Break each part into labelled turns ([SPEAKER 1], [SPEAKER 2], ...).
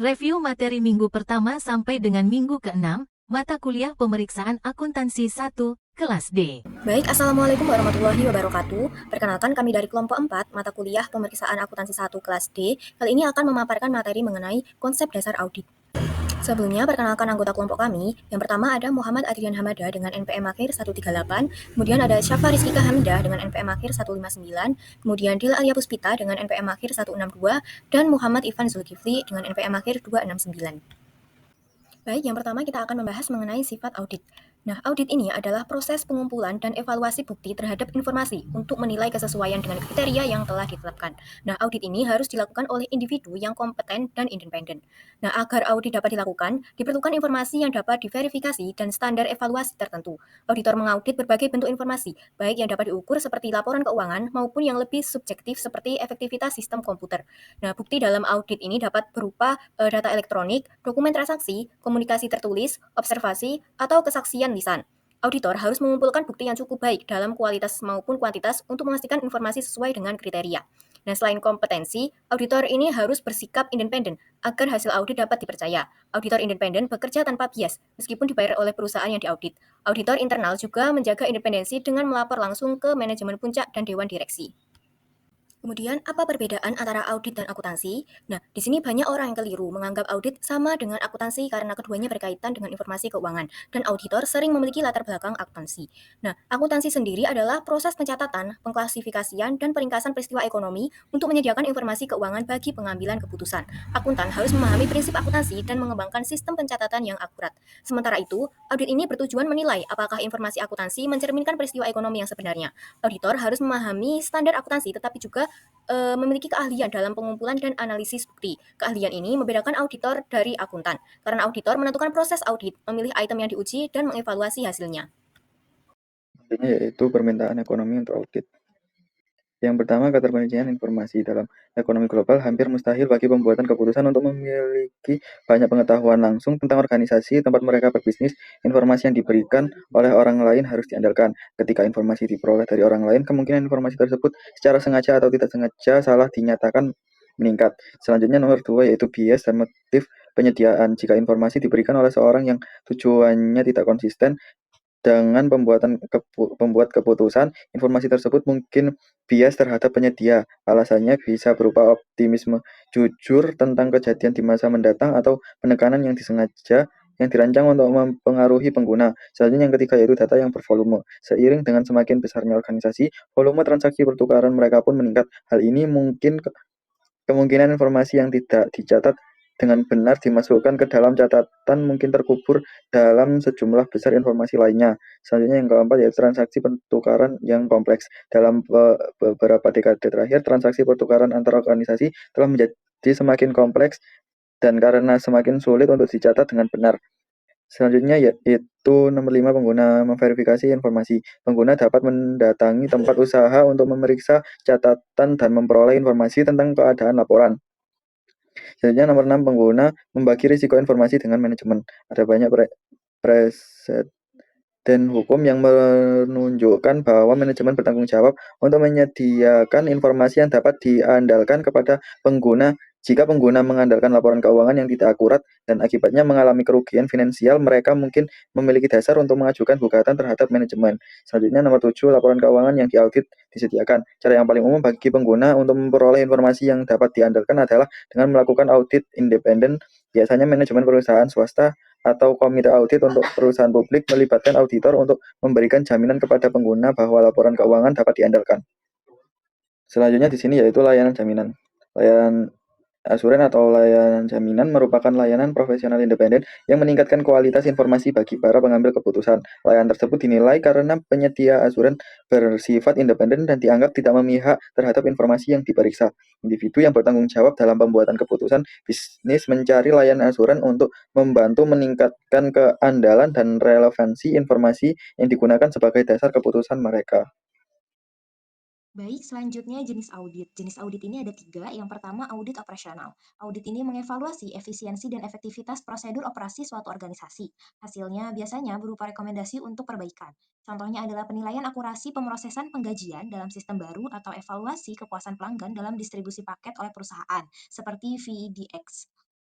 [SPEAKER 1] Review materi minggu pertama sampai dengan minggu ke-6, mata kuliah pemeriksaan akuntansi 1, kelas D.
[SPEAKER 2] Baik, Assalamualaikum warahmatullahi wabarakatuh. Perkenalkan kami dari kelompok 4, mata kuliah pemeriksaan akuntansi 1 kelas D. Kali ini akan memaparkan materi mengenai konsep dasar audit. Sebelumnya, perkenalkan anggota kelompok kami. Yang pertama ada Muhammad Adrian Hamada dengan NPM akhir 138, kemudian ada Syafa Rizkika Hamidah dengan NPM akhir 159, kemudian Dil Alia Puspita dengan NPM akhir 162, dan Muhammad Ivan Zulkifli dengan NPM akhir 269. Baik, yang pertama kita akan membahas mengenai sifat audit. Nah, audit ini adalah proses pengumpulan dan evaluasi bukti terhadap informasi untuk menilai kesesuaian dengan kriteria yang telah ditetapkan. Nah, audit ini harus dilakukan oleh individu yang kompeten dan independen. Nah, agar audit dapat dilakukan, diperlukan informasi yang dapat diverifikasi dan standar evaluasi tertentu. Auditor mengaudit berbagai bentuk informasi, baik yang dapat diukur seperti laporan keuangan maupun yang lebih subjektif seperti efektivitas sistem komputer. Nah, bukti dalam audit ini dapat berupa data elektronik, dokumen transaksi, komunikasi tertulis, observasi, atau kesaksian lisan. Auditor harus mengumpulkan bukti yang cukup baik dalam kualitas maupun kuantitas untuk memastikan informasi sesuai dengan kriteria. Nah, selain kompetensi, auditor ini harus bersikap independen agar hasil audit dapat dipercaya. Auditor independen bekerja tanpa bias, meskipun dibayar oleh perusahaan yang diaudit. Auditor internal juga menjaga independensi dengan melapor langsung ke manajemen puncak dan dewan direksi. Kemudian, apa perbedaan antara audit dan akuntansi? Nah, di sini banyak orang yang keliru menganggap audit sama dengan akuntansi karena keduanya berkaitan dengan informasi keuangan, dan auditor sering memiliki latar belakang akuntansi. Nah, akuntansi sendiri adalah proses pencatatan, pengklasifikasian, dan peringkasan peristiwa ekonomi untuk menyediakan informasi keuangan bagi pengambilan keputusan. Akuntan harus memahami prinsip akuntansi dan mengembangkan sistem pencatatan yang akurat. Sementara itu, audit ini bertujuan menilai apakah informasi akuntansi mencerminkan peristiwa ekonomi yang sebenarnya. Auditor harus memahami standar akuntansi tetapi juga memiliki keahlian dalam pengumpulan dan analisis bukti. Keahlian ini membedakan auditor dari akuntan, karena auditor menentukan proses audit, memilih item yang diuji, dan mengevaluasi hasilnya.
[SPEAKER 3] Intinya yaitu permintaan ekonomi untuk audit. Yang pertama, keterbatasan informasi. Dalam ekonomi global, hampir mustahil bagi pembuatan keputusan untuk memiliki banyak pengetahuan langsung tentang organisasi tempat mereka berbisnis. Informasi yang diberikan oleh orang lain harus diandalkan. Ketika informasi diperoleh dari orang lain, kemungkinan informasi tersebut secara sengaja atau tidak sengaja salah dinyatakan meningkat. Selanjutnya, nomor 2 yaitu bias dan motif penyediaan. Jika informasi diberikan oleh seorang yang tujuannya tidak konsisten dengan pembuat keputusan, informasi tersebut mungkin bias terhadap penyedia. Alasannya bisa berupa optimisme jujur tentang kejadian di masa mendatang atau penekanan yang disengaja yang dirancang untuk mempengaruhi pengguna. Selanjutnya yang ketiga yaitu data yang bervolume. Seiring dengan semakin besarnya organisasi, volume transaksi pertukaran mereka pun meningkat. Hal ini mungkin kemungkinan informasi yang tidak dicatat dengan benar dimasukkan ke dalam catatan mungkin terkubur dalam sejumlah besar informasi lainnya. Selanjutnya yang keempat yaitu transaksi pertukaran yang kompleks. Dalam beberapa dekade terakhir, transaksi pertukaran antar organisasi telah menjadi semakin kompleks dan karena semakin sulit untuk dicatat dengan benar. Selanjutnya yaitu nomor 5 pengguna memverifikasi informasi. Pengguna dapat mendatangi tempat usaha untuk memeriksa catatan dan memperoleh informasi tentang keadaan laporan. Selanjutnya nomor 6 pengguna membagi risiko informasi dengan manajemen. Ada banyak preset dan hukum yang menunjukkan bahwa manajemen bertanggung jawab untuk menyediakan informasi yang dapat diandalkan kepada pengguna. Jika pengguna mengandalkan laporan keuangan yang tidak akurat dan akibatnya mengalami kerugian finansial, mereka mungkin memiliki dasar untuk mengajukan gugatan terhadap manajemen. Selanjutnya nomor 7, laporan keuangan yang diaudit disediakan. Cara yang paling umum bagi pengguna untuk memperoleh informasi yang dapat diandalkan adalah dengan melakukan audit independen. Biasanya manajemen perusahaan swasta atau komite audit untuk perusahaan publik melibatkan auditor untuk memberikan jaminan kepada pengguna bahwa laporan keuangan dapat diandalkan. Selanjutnya di sini yaitu layanan jaminan. Layanan asuran atau layanan jaminan merupakan layanan profesional independen yang meningkatkan kualitas informasi bagi para pengambil keputusan. Layanan tersebut dinilai karena penyedia asuran bersifat independen dan dianggap tidak memihak terhadap informasi yang diperiksa. Individu yang bertanggung jawab dalam pembuatan keputusan bisnis mencari layanan asuran untuk membantu meningkatkan keandalan dan relevansi informasi yang digunakan sebagai dasar keputusan mereka.
[SPEAKER 4] Baik, selanjutnya jenis audit. Jenis audit ini ada tiga. Yang pertama, audit operasional. Audit ini mengevaluasi efisiensi dan efektivitas prosedur operasi suatu organisasi. Hasilnya biasanya berupa rekomendasi untuk perbaikan. Contohnya adalah penilaian akurasi pemrosesan penggajian dalam sistem baru atau evaluasi kepuasan pelanggan dalam distribusi paket oleh perusahaan, seperti VEDX.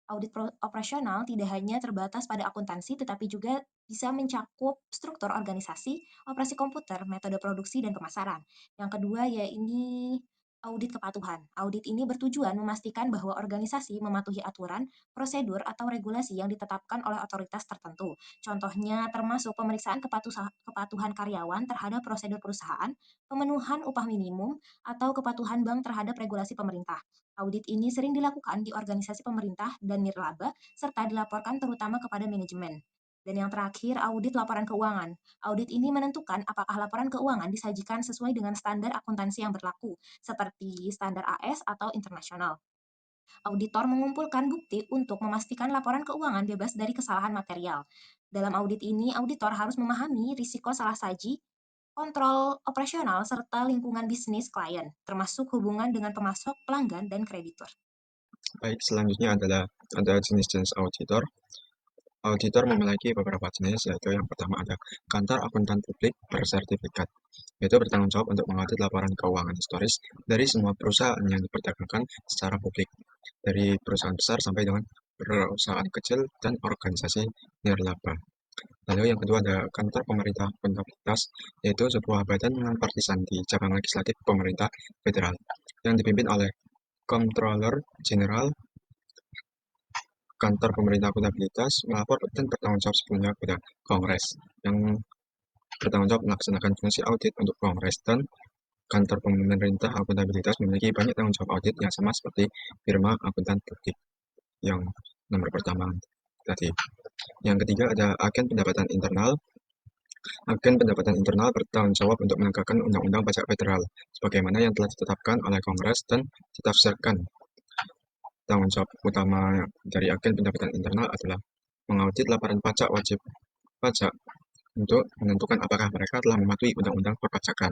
[SPEAKER 4] Audit operasional tidak hanya terbatas pada akuntansi, tetapi juga bisa mencakup struktur organisasi, operasi komputer, metode produksi, dan pemasaran. Yang kedua, yaitu audit kepatuhan. Audit ini bertujuan memastikan bahwa organisasi mematuhi aturan, prosedur, atau regulasi yang ditetapkan oleh otoritas tertentu. Contohnya termasuk pemeriksaan kepatuhan karyawan terhadap prosedur perusahaan, pemenuhan upah minimum, atau kepatuhan bank terhadap regulasi pemerintah. Audit ini sering dilakukan di organisasi pemerintah dan nirlaba, serta dilaporkan terutama kepada manajemen. Dan yang terakhir, audit laporan keuangan. Audit ini menentukan apakah laporan keuangan disajikan sesuai dengan standar akuntansi yang berlaku, seperti standar AS atau internasional. Auditor mengumpulkan bukti untuk memastikan laporan keuangan bebas dari kesalahan material. Dalam audit ini, auditor harus memahami risiko salah saji, kontrol operasional, serta lingkungan bisnis klien, termasuk hubungan dengan pemasok, pelanggan, dan kreditur.
[SPEAKER 5] Baik, selanjutnya adalah ada jenis-jenis auditor. Auditor memiliki beberapa jenis, yaitu yang pertama ada kantor akuntan publik bersertifikat, yaitu bertanggung jawab untuk mengaudit laporan keuangan historis dari semua perusahaan yang diperdagangkan secara publik, dari perusahaan besar sampai dengan perusahaan kecil dan organisasi nirlaba. Lalu yang kedua ada kantor pemerintah akuntabilitas, yaitu sebuah badan non-partisan di cabang legislatif pemerintah federal, yang dipimpin oleh Comptroller General. Kantor pemerintah akuntabilitas melapor dan bertanggung jawab sepenuhnya kepada Kongres, yang bertanggung jawab melaksanakan fungsi audit untuk Kongres, dan kantor pemerintah akuntabilitas memiliki banyak tanggung jawab audit yang sama seperti firma akuntan publik yang nomor pertama tadi. Yang ketiga ada agen pendapatan internal. Agen pendapatan internal bertanggung jawab untuk menegakkan undang-undang pajak federal, sebagaimana yang telah ditetapkan oleh Kongres dan ditafsirkan. Tanggung jawab utama dari agen pendapatan internal adalah mengaudit laporan pajak wajib pajak untuk menentukan apakah mereka telah mematuhi undang-undang perpajakan.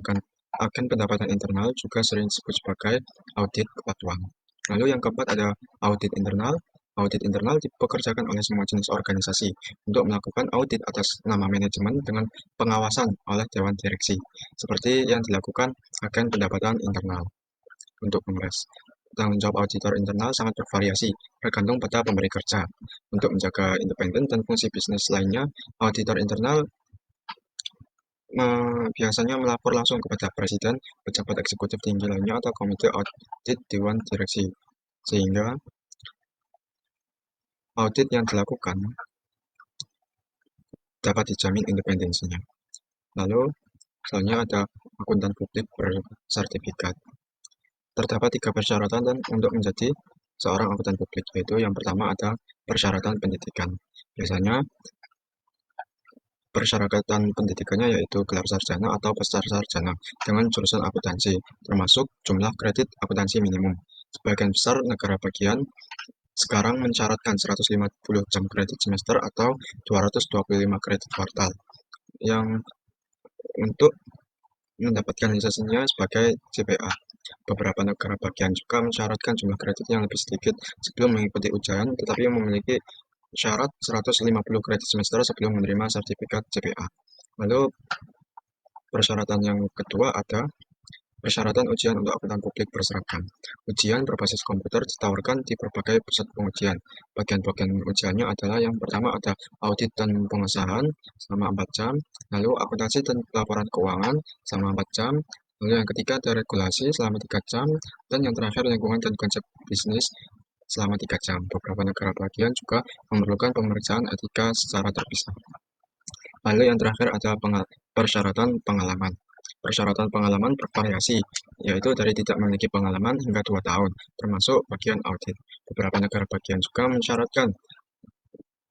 [SPEAKER 5] Kan agen pendapatan internal juga sering disebut sebagai audit kepatuhan. Lalu yang keempat ada audit internal. Audit internal dipekerjakan oleh semua jenis organisasi untuk melakukan audit atas nama manajemen dengan pengawasan oleh Dewan Direksi, seperti yang dilakukan agen pendapatan internal untuk Kongres. Tanggung jawab auditor internal sangat bervariasi, bergantung pada pemberi kerja. Untuk menjaga independen dan fungsi bisnis lainnya, auditor internal biasanya melapor langsung kepada Presiden, pejabat eksekutif tinggi lainnya, atau komite audit Dewan Direksi, sehingga audit yang dilakukan dapat dijamin independensinya. Lalu, selanjutnya ada akuntan publik bersertifikat. Terdapat 3 persyaratan dan untuk menjadi seorang akuntan publik, yaitu yang pertama ada persyaratan pendidikan. Biasanya persyaratan pendidikannya yaitu gelar sarjana atau pascasarjana dengan jurusan akuntansi, termasuk jumlah kredit akuntansi minimum. Sebagian besar negara bagian sekarang mensyaratkan 150 jam kredit semester atau 225 kredit kuartal, yang untuk mendapatkan lisensinya sebagai CPA. Beberapa negara bagian juga mensyaratkan jumlah kredit yang lebih sedikit sebelum mengikuti ujian, tetapi yang memiliki syarat 150 kredit semester sebelum menerima sertifikat CPA. Lalu persyaratan yang kedua ada persyaratan ujian untuk akuntan publik berseragam. Ujian berbasis komputer ditawarkan di berbagai pusat pengujian. Bagian-bagian ujiannya adalah yang pertama ada audit dan pengesahan selama 4 jam, lalu akuntansi dan laporan keuangan selama 4 jam, lalu yang ketiga ada regulasi selama 3 jam, dan yang terakhir lingkungan dan konsep bisnis selama 3 jam. Beberapa negara bagian juga memerlukan pemeriksaan etika secara terpisah. Lalu yang terakhir ada persyaratan pengalaman. Persyaratan pengalaman bervariasi, yaitu dari tidak memiliki pengalaman hingga 2 tahun, termasuk bagian audit. Beberapa negara bagian juga mensyaratkan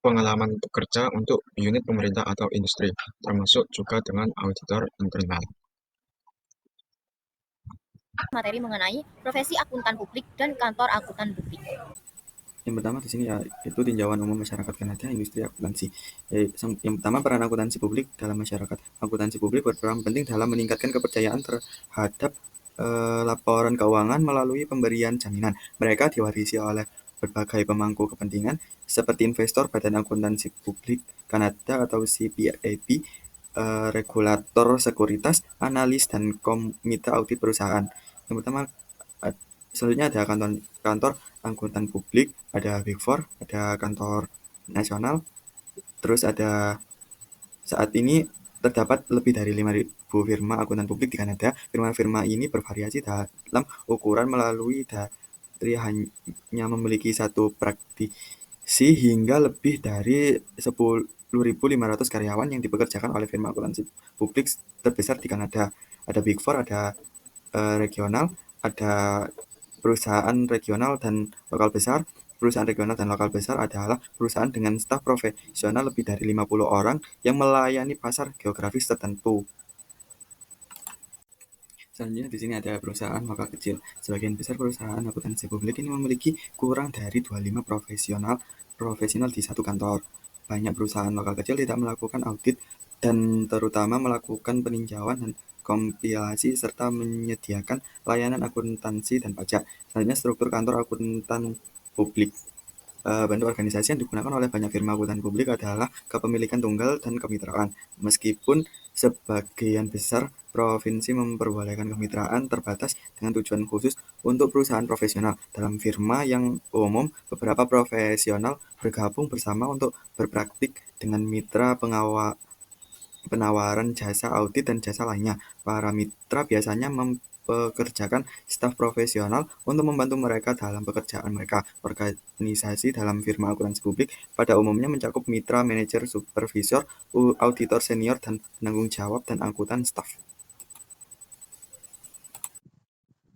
[SPEAKER 5] pengalaman bekerja untuk unit pemerintah atau industri, termasuk juga dengan auditor internal.
[SPEAKER 2] Materi mengenai profesi akuntan publik dan kantor akuntan publik.
[SPEAKER 3] Yang pertama di sini yaitu tinjauan umum masyarakat Kanada industri akuntansi. Yang pertama, peran akuntansi publik dalam masyarakat. Akuntansi publik berperan penting dalam meningkatkan kepercayaan terhadap laporan keuangan melalui pemberian jaminan. Mereka diwarisi oleh berbagai pemangku kepentingan seperti investor, Badan Akuntansi Publik Kanada atau CPAB, regulator sekuritas, analis, dan komite audit perusahaan. Yang pertama Selanjutnya ada kantor akuntan publik, ada Big Four, ada kantor nasional, terus ada saat ini terdapat lebih dari 5.000 firma akuntan publik di Kanada. Firma-firma ini bervariasi dalam ukuran melalui dari hanya memiliki satu praktisi hingga lebih dari 10.500 karyawan yang dipekerjakan oleh firma akuntansi publik terbesar di Kanada. Ada Big Four, ada regional, ada perusahaan regional dan lokal besar. Perusahaan regional dan lokal besar adalah perusahaan dengan staf profesional lebih dari 50 orang yang melayani pasar geografis tertentu. Selanjutnya di sini ada perusahaan lokal kecil. Sebagian besar perusahaan akuntansi publik ini memiliki kurang dari 25 profesional di satu kantor. Banyak perusahaan lokal kecil tidak melakukan audit dan terutama melakukan peninjauan dan kompilasi serta menyediakan layanan akuntansi dan pajak. Selanjutnya struktur kantor akuntan publik. Bentuk organisasi yang digunakan oleh banyak firma akuntan publik adalah kepemilikan tunggal dan kemitraan. Meskipun sebagian besar provinsi memperbolehkan kemitraan terbatas dengan tujuan khusus untuk perusahaan profesional. Dalam firma yang umum, beberapa profesional bergabung bersama untuk berpraktik dengan mitra penawaran jasa audit dan jasa lainnya. Para mitra biasanya mempekerjakan staf profesional untuk membantu mereka dalam pekerjaan mereka. Organisasi dalam firma akuntansi publik pada umumnya mencakup mitra, manajer, supervisor, auditor senior, dan penanggung jawab dan angkutan staf.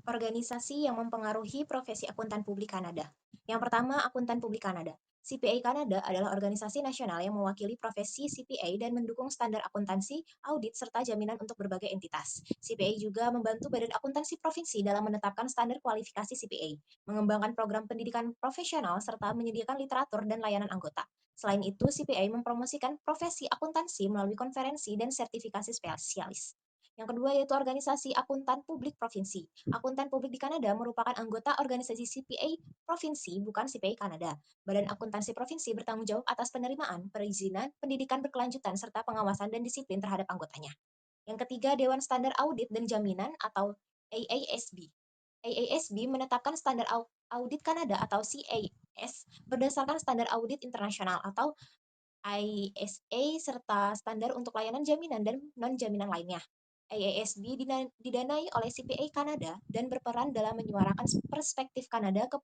[SPEAKER 4] Organisasi yang mempengaruhi profesi akuntan publik Kanada. Yang pertama, Akuntan Publik Kanada. CPA Kanada adalah organisasi nasional yang mewakili profesi CPA dan mendukung standar akuntansi, audit, serta jaminan untuk berbagai entitas. CPA juga membantu Badan Akuntansi Provinsi dalam menetapkan standar kualifikasi CPA, mengembangkan program pendidikan profesional, serta menyediakan literatur dan layanan anggota. Selain itu, CPA mempromosikan profesi akuntansi melalui konferensi dan sertifikasi spesialis. Yang kedua yaitu organisasi akuntan publik provinsi. Akuntan publik di Kanada merupakan anggota organisasi CPA provinsi, bukan CPA Kanada. Badan akuntansi provinsi bertanggung jawab atas penerimaan, perizinan, pendidikan berkelanjutan, serta pengawasan dan disiplin terhadap anggotanya. Yang ketiga, Dewan Standar Audit dan Jaminan atau AASB. AASB menetapkan standar audit Kanada atau CAS berdasarkan standar audit internasional atau ISA serta standar untuk layanan jaminan dan non-jaminan lainnya. AASB didanai oleh CPA Kanada dan berperan dalam menyuarakan perspektif Kanada ke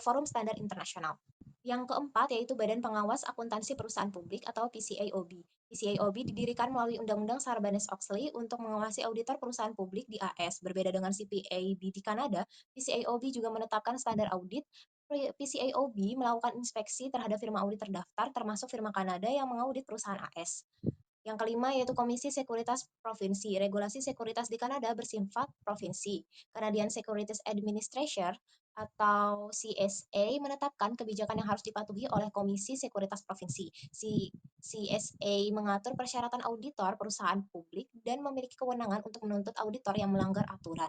[SPEAKER 4] forum standar internasional. Yang keempat yaitu Badan Pengawas Akuntansi Perusahaan Publik atau PCAOB. PCAOB didirikan melalui Undang-Undang Sarbanes-Oxley untuk mengawasi auditor perusahaan publik di AS. Berbeda dengan CPAB di Kanada, PCAOB juga menetapkan standar audit. PCAOB melakukan inspeksi terhadap firma audit terdaftar, termasuk firma Kanada yang mengaudit perusahaan AS. Yang kelima yaitu Komisi Sekuritas Provinsi. Regulasi sekuritas di Kanada bersifat provinsi. Canadian Securities Administration atau CSA menetapkan kebijakan yang harus dipatuhi oleh Komisi Sekuritas Provinsi. CSA mengatur persyaratan auditor perusahaan publik dan memiliki kewenangan untuk menuntut auditor yang melanggar aturan.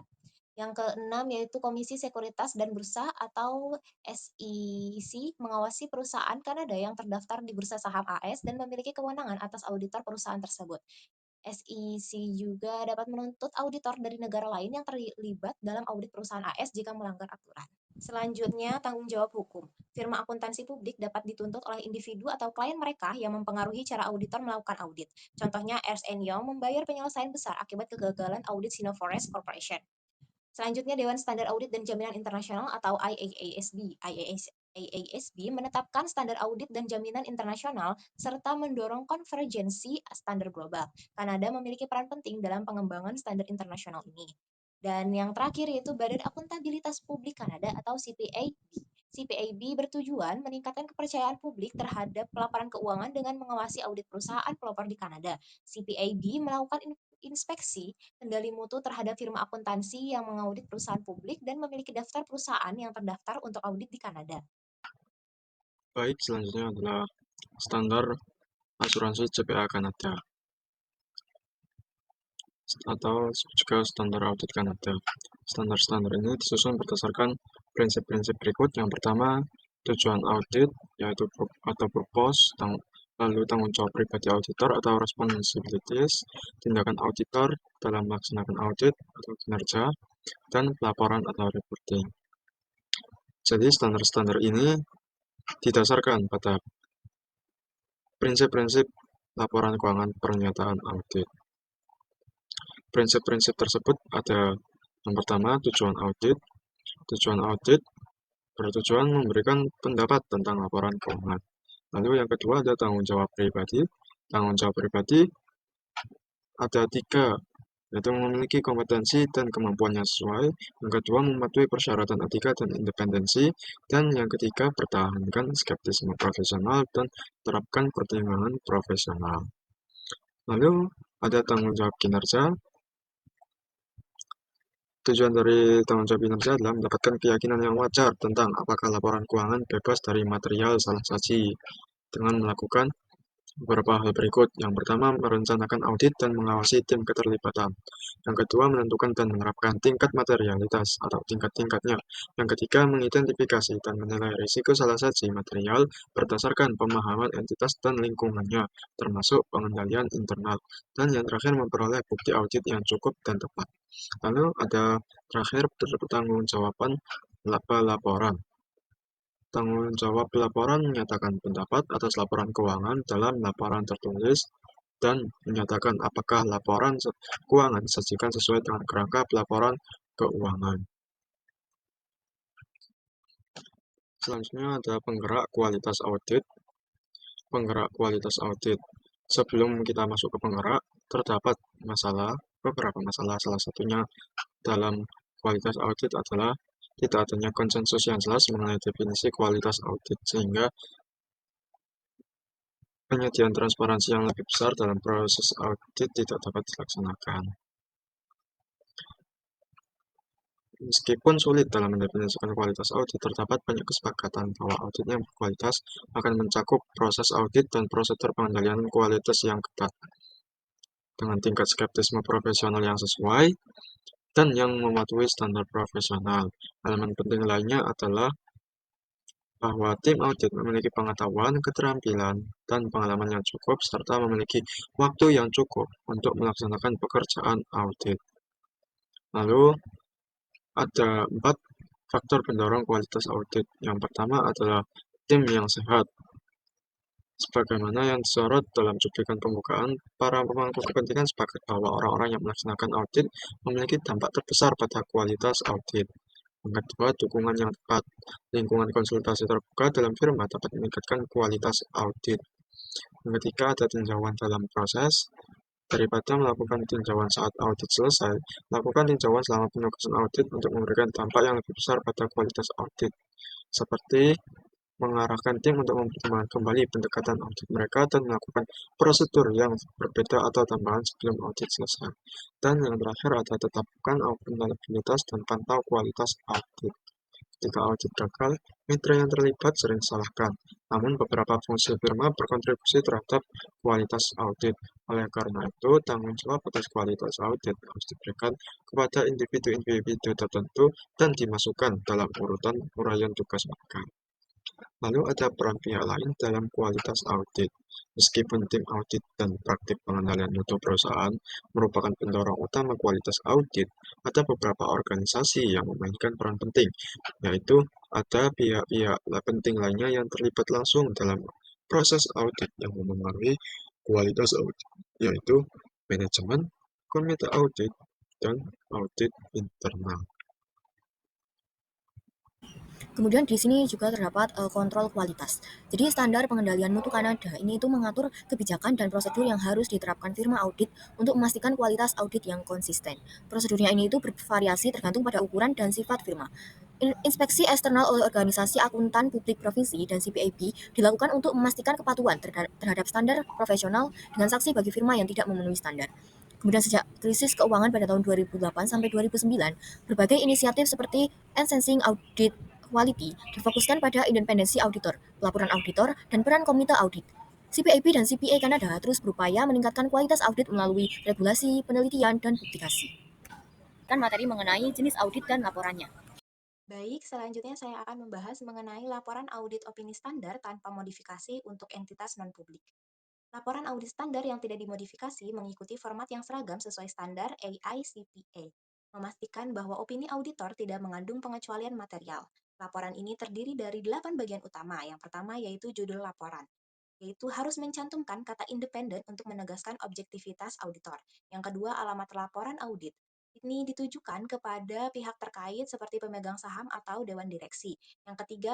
[SPEAKER 4] Yang keenam yaitu Komisi Sekuritas dan Bursa atau SEC mengawasi perusahaan Kanada yang terdaftar di Bursa Saham AS dan memiliki kewenangan atas auditor perusahaan tersebut. SEC juga dapat menuntut auditor dari negara lain yang terlibat dalam audit perusahaan AS jika melanggar aturan. Selanjutnya, tanggung jawab hukum. Firma akuntansi publik dapat dituntut oleh individu atau klien mereka yang mempengaruhi cara auditor melakukan audit. Contohnya, Ernst Young membayar penyelesaian besar akibat kegagalan audit Sinoforest Corporation. Selanjutnya, Dewan Standar Audit dan Jaminan Internasional atau IAASB. IAASB menetapkan standar audit dan jaminan internasional serta mendorong konvergensi standar global. Kanada memiliki peran penting dalam pengembangan standar internasional ini. Dan yang terakhir yaitu Badan Akuntabilitas Publik Kanada atau CPAB. CPAB bertujuan meningkatkan kepercayaan publik terhadap pelaporan keuangan dengan mengawasi audit perusahaan pelopor di Kanada. CPAB melakukan inspeksi kendali mutu terhadap firma akuntansi yang mengaudit perusahaan publik dan memiliki daftar perusahaan yang terdaftar untuk audit di Kanada.
[SPEAKER 5] Baik, selanjutnya adalah standar asuransi CPA Kanada atau juga standar audit Kanada. Standar-standar ini disusun berdasarkan prinsip-prinsip berikut. Yang pertama, tujuan audit, yaitu atau purpose, lalu tanggung jawab pribadi auditor atau responsibilities, tindakan auditor dalam melaksanakan audit atau kinerja, dan pelaporan atau reporting. Jadi standar-standar ini didasarkan pada prinsip-prinsip laporan keuangan pernyataan audit. Prinsip-prinsip tersebut ada yang pertama tujuan audit. Tujuan audit bertujuan memberikan pendapat tentang laporan keuangan. Lalu yang kedua ada tanggung jawab pribadi. Tanggung jawab pribadi ada tiga, yaitu memiliki kompetensi dan kemampuan yang sesuai. Yang kedua mematuhi persyaratan etika dan independensi. Dan yang ketiga pertahankan skeptisme profesional dan terapkan pertimbangan profesional. Lalu ada tanggung jawab kinerja. Tujuan dari tanggung jawab kinerja adalah mendapatkan keyakinan yang wajar tentang apakah laporan keuangan bebas dari material salah saji dengan melakukan beberapa hal berikut. Yang pertama, merencanakan audit dan mengawasi tim keterlibatan. Yang kedua, menentukan dan menerapkan tingkat materialitas atau tingkat-tingkatnya. Yang ketiga, mengidentifikasi dan menilai risiko salah saji material berdasarkan pemahaman entitas dan lingkungannya, termasuk pengendalian internal. Dan yang terakhir, memperoleh bukti audit yang cukup dan tepat. Lalu ada terakhir pertanggungjawaban laporan. Tanggung jawab laporan menyatakan pendapat atas laporan keuangan dalam laporan tertulis dan menyatakan apakah laporan keuangan disajikan sesuai dengan kerangka pelaporan keuangan. Selanjutnya ada penggerak kualitas audit. Penggerak kualitas audit. Sebelum kita masuk ke penggerak, terdapat beberapa masalah. Salah satunya dalam kualitas audit adalah tidak adanya konsensus yang jelas mengenai definisi kualitas audit, sehingga penyediaan transparansi yang lebih besar dalam proses audit tidak dapat dilaksanakan. Meskipun sulit dalam mendefinisikan kualitas audit, terdapat banyak kesepakatan bahwa audit yang berkualitas akan mencakup proses audit dan prosedur pengendalian kualitas yang ketat, dengan tingkat skeptisme profesional yang sesuai, dan yang mematuhi standar profesional. Elemen penting lainnya adalah bahwa tim audit memiliki pengetahuan, keterampilan, dan pengalaman yang cukup, serta memiliki waktu yang cukup untuk melaksanakan pekerjaan audit. Lalu, ada 4 faktor pendorong kualitas audit. Yang pertama adalah tim yang sehat. Sebagaimana yang disorot dalam cuplikan pembukaan, para pemangku kepentingan sepakat bahwa orang-orang yang melaksanakan audit memiliki dampak terbesar pada kualitas audit. Yang kedua, dukungan yang tepat. Lingkungan konsultasi terbuka dalam firma dapat meningkatkan kualitas audit. Yang ketiga, ada tinjauan dalam proses. Daripada melakukan tinjauan saat audit selesai, lakukan tinjauan selama penugasan audit untuk memberikan dampak yang lebih besar pada kualitas audit, seperti mengarahkan tim untuk mempertimbangkan kembali pendekatan audit mereka dan melakukan prosedur yang berbeda atau tambahan sebelum audit selesai. Dan yang terakhir ada tetapkan akuntabilitas dan pantau kualitas audit. Ketika audit gagal, mitra yang terlibat sering disalahkan, namun beberapa fungsi firma berkontribusi terhadap kualitas audit. Oleh karena itu, tanggung jawab atas kualitas audit harus diberikan kepada individu-individu tertentu dan dimasukkan dalam urutan uraian tugas mereka. Lalu ada peran pihak lain dalam kualitas audit. Meskipun tim audit dan praktik pengendalian mutu perusahaan merupakan pendorong utama kualitas audit, ada beberapa organisasi yang memainkan peran penting, yaitu ada pihak-pihak penting lainnya yang terlibat langsung dalam proses audit yang memengaruhi kualitas audit, yaitu manajemen, komite audit, dan audit internal.
[SPEAKER 2] Kemudian di sini juga terdapat kontrol kualitas. Jadi standar pengendalian mutu Kanada ini itu mengatur kebijakan dan prosedur yang harus diterapkan firma audit untuk memastikan kualitas audit yang konsisten. Prosedurnya ini itu bervariasi tergantung pada ukuran dan sifat firma. Inspeksi eksternal oleh organisasi akuntan publik provinsi dan CPAB dilakukan untuk memastikan kepatuhan terhadap standar profesional dengan saksi bagi firma yang tidak memenuhi standar. Kemudian sejak krisis keuangan pada tahun 2008 sampai 2009, berbagai inisiatif seperti Enhancing Audit Quality difokuskan pada independensi auditor, pelaporan auditor, dan peran komite audit. CPAB dan CPA Kanada terus berupaya meningkatkan kualitas audit melalui regulasi, penelitian, dan publikasi. Kan materi mengenai jenis audit dan laporannya.
[SPEAKER 4] Baik, selanjutnya saya akan membahas mengenai laporan audit opini standar tanpa modifikasi untuk entitas non-publik. Laporan audit standar yang tidak dimodifikasi mengikuti format yang seragam sesuai standar AICPA, memastikan bahwa opini auditor tidak mengandung pengecualian material. Laporan ini terdiri dari 8 bagian utama. Yang pertama yaitu judul laporan, yaitu harus mencantumkan kata independen untuk menegaskan objektivitas auditor. Yang kedua, alamat laporan audit. Ini ditujukan kepada pihak terkait seperti pemegang saham atau dewan direksi. Yang ketiga,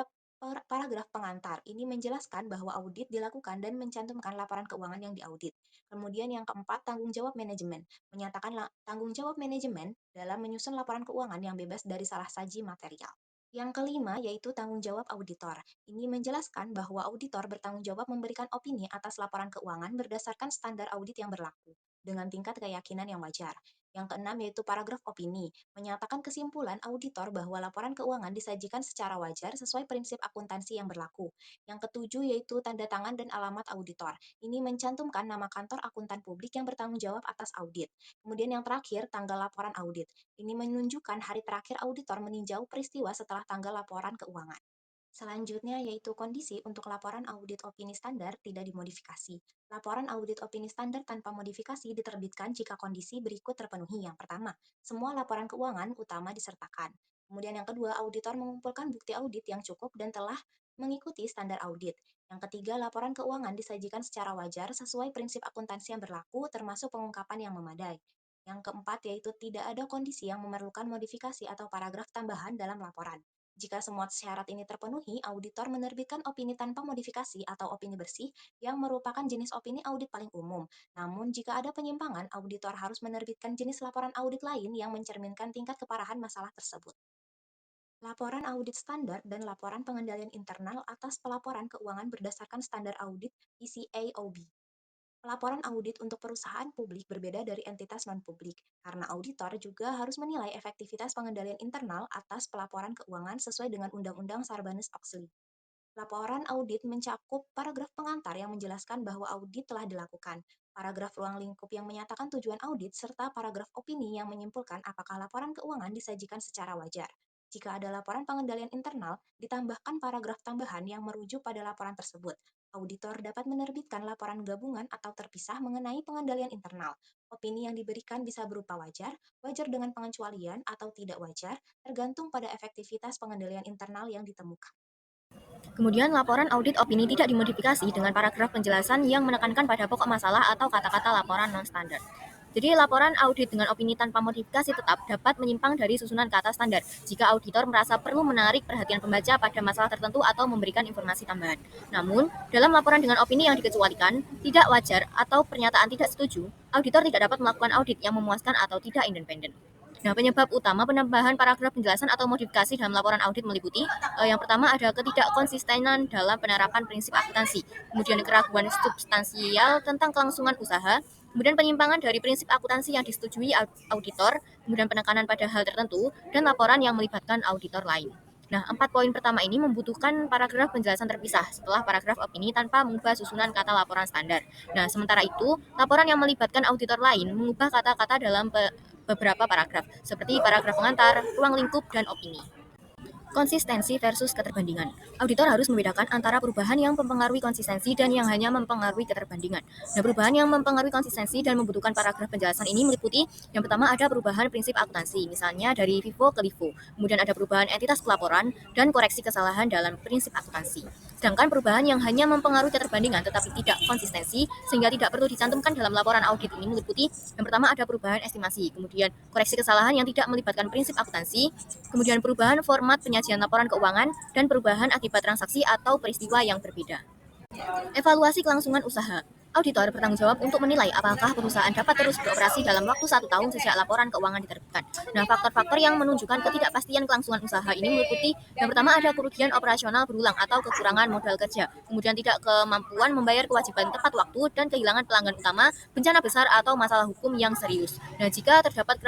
[SPEAKER 4] paragraf pengantar. Ini menjelaskan bahwa audit dilakukan dan mencantumkan laporan keuangan yang diaudit. Kemudian yang keempat, tanggung jawab manajemen. Menyatakan tanggung jawab manajemen dalam menyusun laporan keuangan yang bebas dari salah saji material. Yang kelima yaitu tanggung jawab auditor. Ini menjelaskan bahwa auditor bertanggung jawab memberikan opini atas laporan keuangan berdasarkan standar audit yang berlaku dengan tingkat keyakinan yang wajar. Yang keenam yaitu paragraf opini, menyatakan kesimpulan auditor bahwa laporan keuangan disajikan secara wajar sesuai prinsip akuntansi yang berlaku. Yang ketujuh yaitu tanda tangan dan alamat auditor. Ini mencantumkan nama kantor akuntan publik yang bertanggung jawab atas audit. Kemudian yang terakhir, tanggal laporan audit. Ini menunjukkan hari terakhir auditor meninjau peristiwa setelah tanggal laporan keuangan. Selanjutnya yaitu kondisi untuk laporan audit opini standar tidak dimodifikasi. Laporan audit opini standar tanpa modifikasi diterbitkan jika kondisi berikut terpenuhi. Yang pertama, semua laporan keuangan utama disertakan. Kemudian yang kedua, auditor mengumpulkan bukti audit yang cukup dan telah mengikuti standar audit. Yang ketiga, laporan keuangan disajikan secara wajar sesuai prinsip akuntansi yang berlaku termasuk pengungkapan yang memadai. Yang keempat yaitu tidak ada kondisi yang memerlukan modifikasi atau paragraf tambahan dalam laporan. Jika semua syarat ini terpenuhi, auditor menerbitkan opini tanpa modifikasi atau opini bersih yang merupakan jenis opini audit paling umum. Namun, jika ada penyimpangan, auditor harus menerbitkan jenis laporan audit lain yang mencerminkan tingkat keparahan masalah tersebut. Laporan audit standar dan laporan pengendalian internal atas pelaporan keuangan berdasarkan standar audit PCAOB. Laporan audit untuk perusahaan publik berbeda dari entitas non-publik, karena auditor juga harus menilai efektivitas pengendalian internal atas pelaporan keuangan sesuai dengan Undang-Undang Sarbanes-Oxley. Laporan audit mencakup paragraf pengantar yang menjelaskan bahwa audit telah dilakukan, paragraf ruang lingkup yang menyatakan tujuan audit, serta paragraf opini yang menyimpulkan apakah laporan keuangan disajikan secara wajar. Jika ada laporan pengendalian internal, ditambahkan paragraf tambahan yang merujuk pada laporan tersebut. Auditor dapat menerbitkan laporan gabungan atau terpisah mengenai pengendalian internal. Opini yang diberikan bisa berupa wajar, wajar dengan pengecualian, atau tidak wajar, tergantung pada efektivitas pengendalian internal yang ditemukan.
[SPEAKER 2] Kemudian, laporan audit opini tidak dimodifikasi dengan paragraf penjelasan yang menekankan pada pokok masalah atau kata-kata laporan non-standar. Jadi, laporan audit dengan opini tanpa modifikasi tetap dapat menyimpang dari susunan kata standar jika auditor merasa perlu menarik perhatian pembaca pada masalah tertentu atau memberikan informasi tambahan. Namun, dalam laporan dengan opini yang dikecualikan, tidak wajar, atau pernyataan tidak setuju, auditor tidak dapat melakukan audit yang memuaskan atau tidak independen. Nah, penyebab utama penambahan paragraf penjelasan atau modifikasi dalam laporan audit meliputi yang pertama ada ketidakkonsistenan dalam penerapan prinsip akuntansi, kemudian keraguan substansial tentang kelangsungan usaha, kemudian penyimpangan dari prinsip akuntansi yang disetujui auditor, kemudian penekanan pada hal tertentu, dan laporan yang melibatkan auditor lain. Nah, 4 poin pertama ini membutuhkan paragraf penjelasan terpisah setelah paragraf opini tanpa mengubah susunan kata laporan standar. Nah, sementara itu, laporan yang melibatkan auditor lain mengubah kata-kata dalam beberapa paragraf, seperti paragraf pengantar, ruang lingkup, dan opini. Konsistensi versus keterbandingan. Auditor harus membedakan antara perubahan yang mempengaruhi konsistensi dan yang hanya mempengaruhi keterbandingan. Nah, perubahan yang mempengaruhi konsistensi dan membutuhkan paragraf penjelasan ini meliputi yang pertama ada perubahan prinsip akuntansi, misalnya dari FIFO ke LIFO. Kemudian ada perubahan entitas pelaporan dan koreksi kesalahan dalam prinsip akuntansi. Sedangkan perubahan yang hanya mempengaruhi keterbandingan tetapi tidak konsistensi sehingga tidak perlu dicantumkan dalam laporan audit ini meliputi yang pertama ada perubahan estimasi, kemudian koreksi kesalahan yang tidak melibatkan prinsip akuntansi, kemudian perubahan format penyajian laporan keuangan, dan perubahan akibat transaksi atau peristiwa yang berbeda. Evaluasi kelangsungan usaha. Auditor bertanggung jawab untuk menilai apakah perusahaan dapat terus beroperasi dalam waktu 1 tahun sejak laporan keuangan diterbitkan. Nah, faktor-faktor yang menunjukkan ketidakpastian kelangsungan usaha ini meliputi yang pertama ada kerugian operasional berulang atau kekurangan modal kerja, kemudian tidak kemampuan membayar kewajiban tepat waktu, dan kehilangan pelanggan utama, bencana besar, atau masalah hukum yang serius. Nah, jika terdapat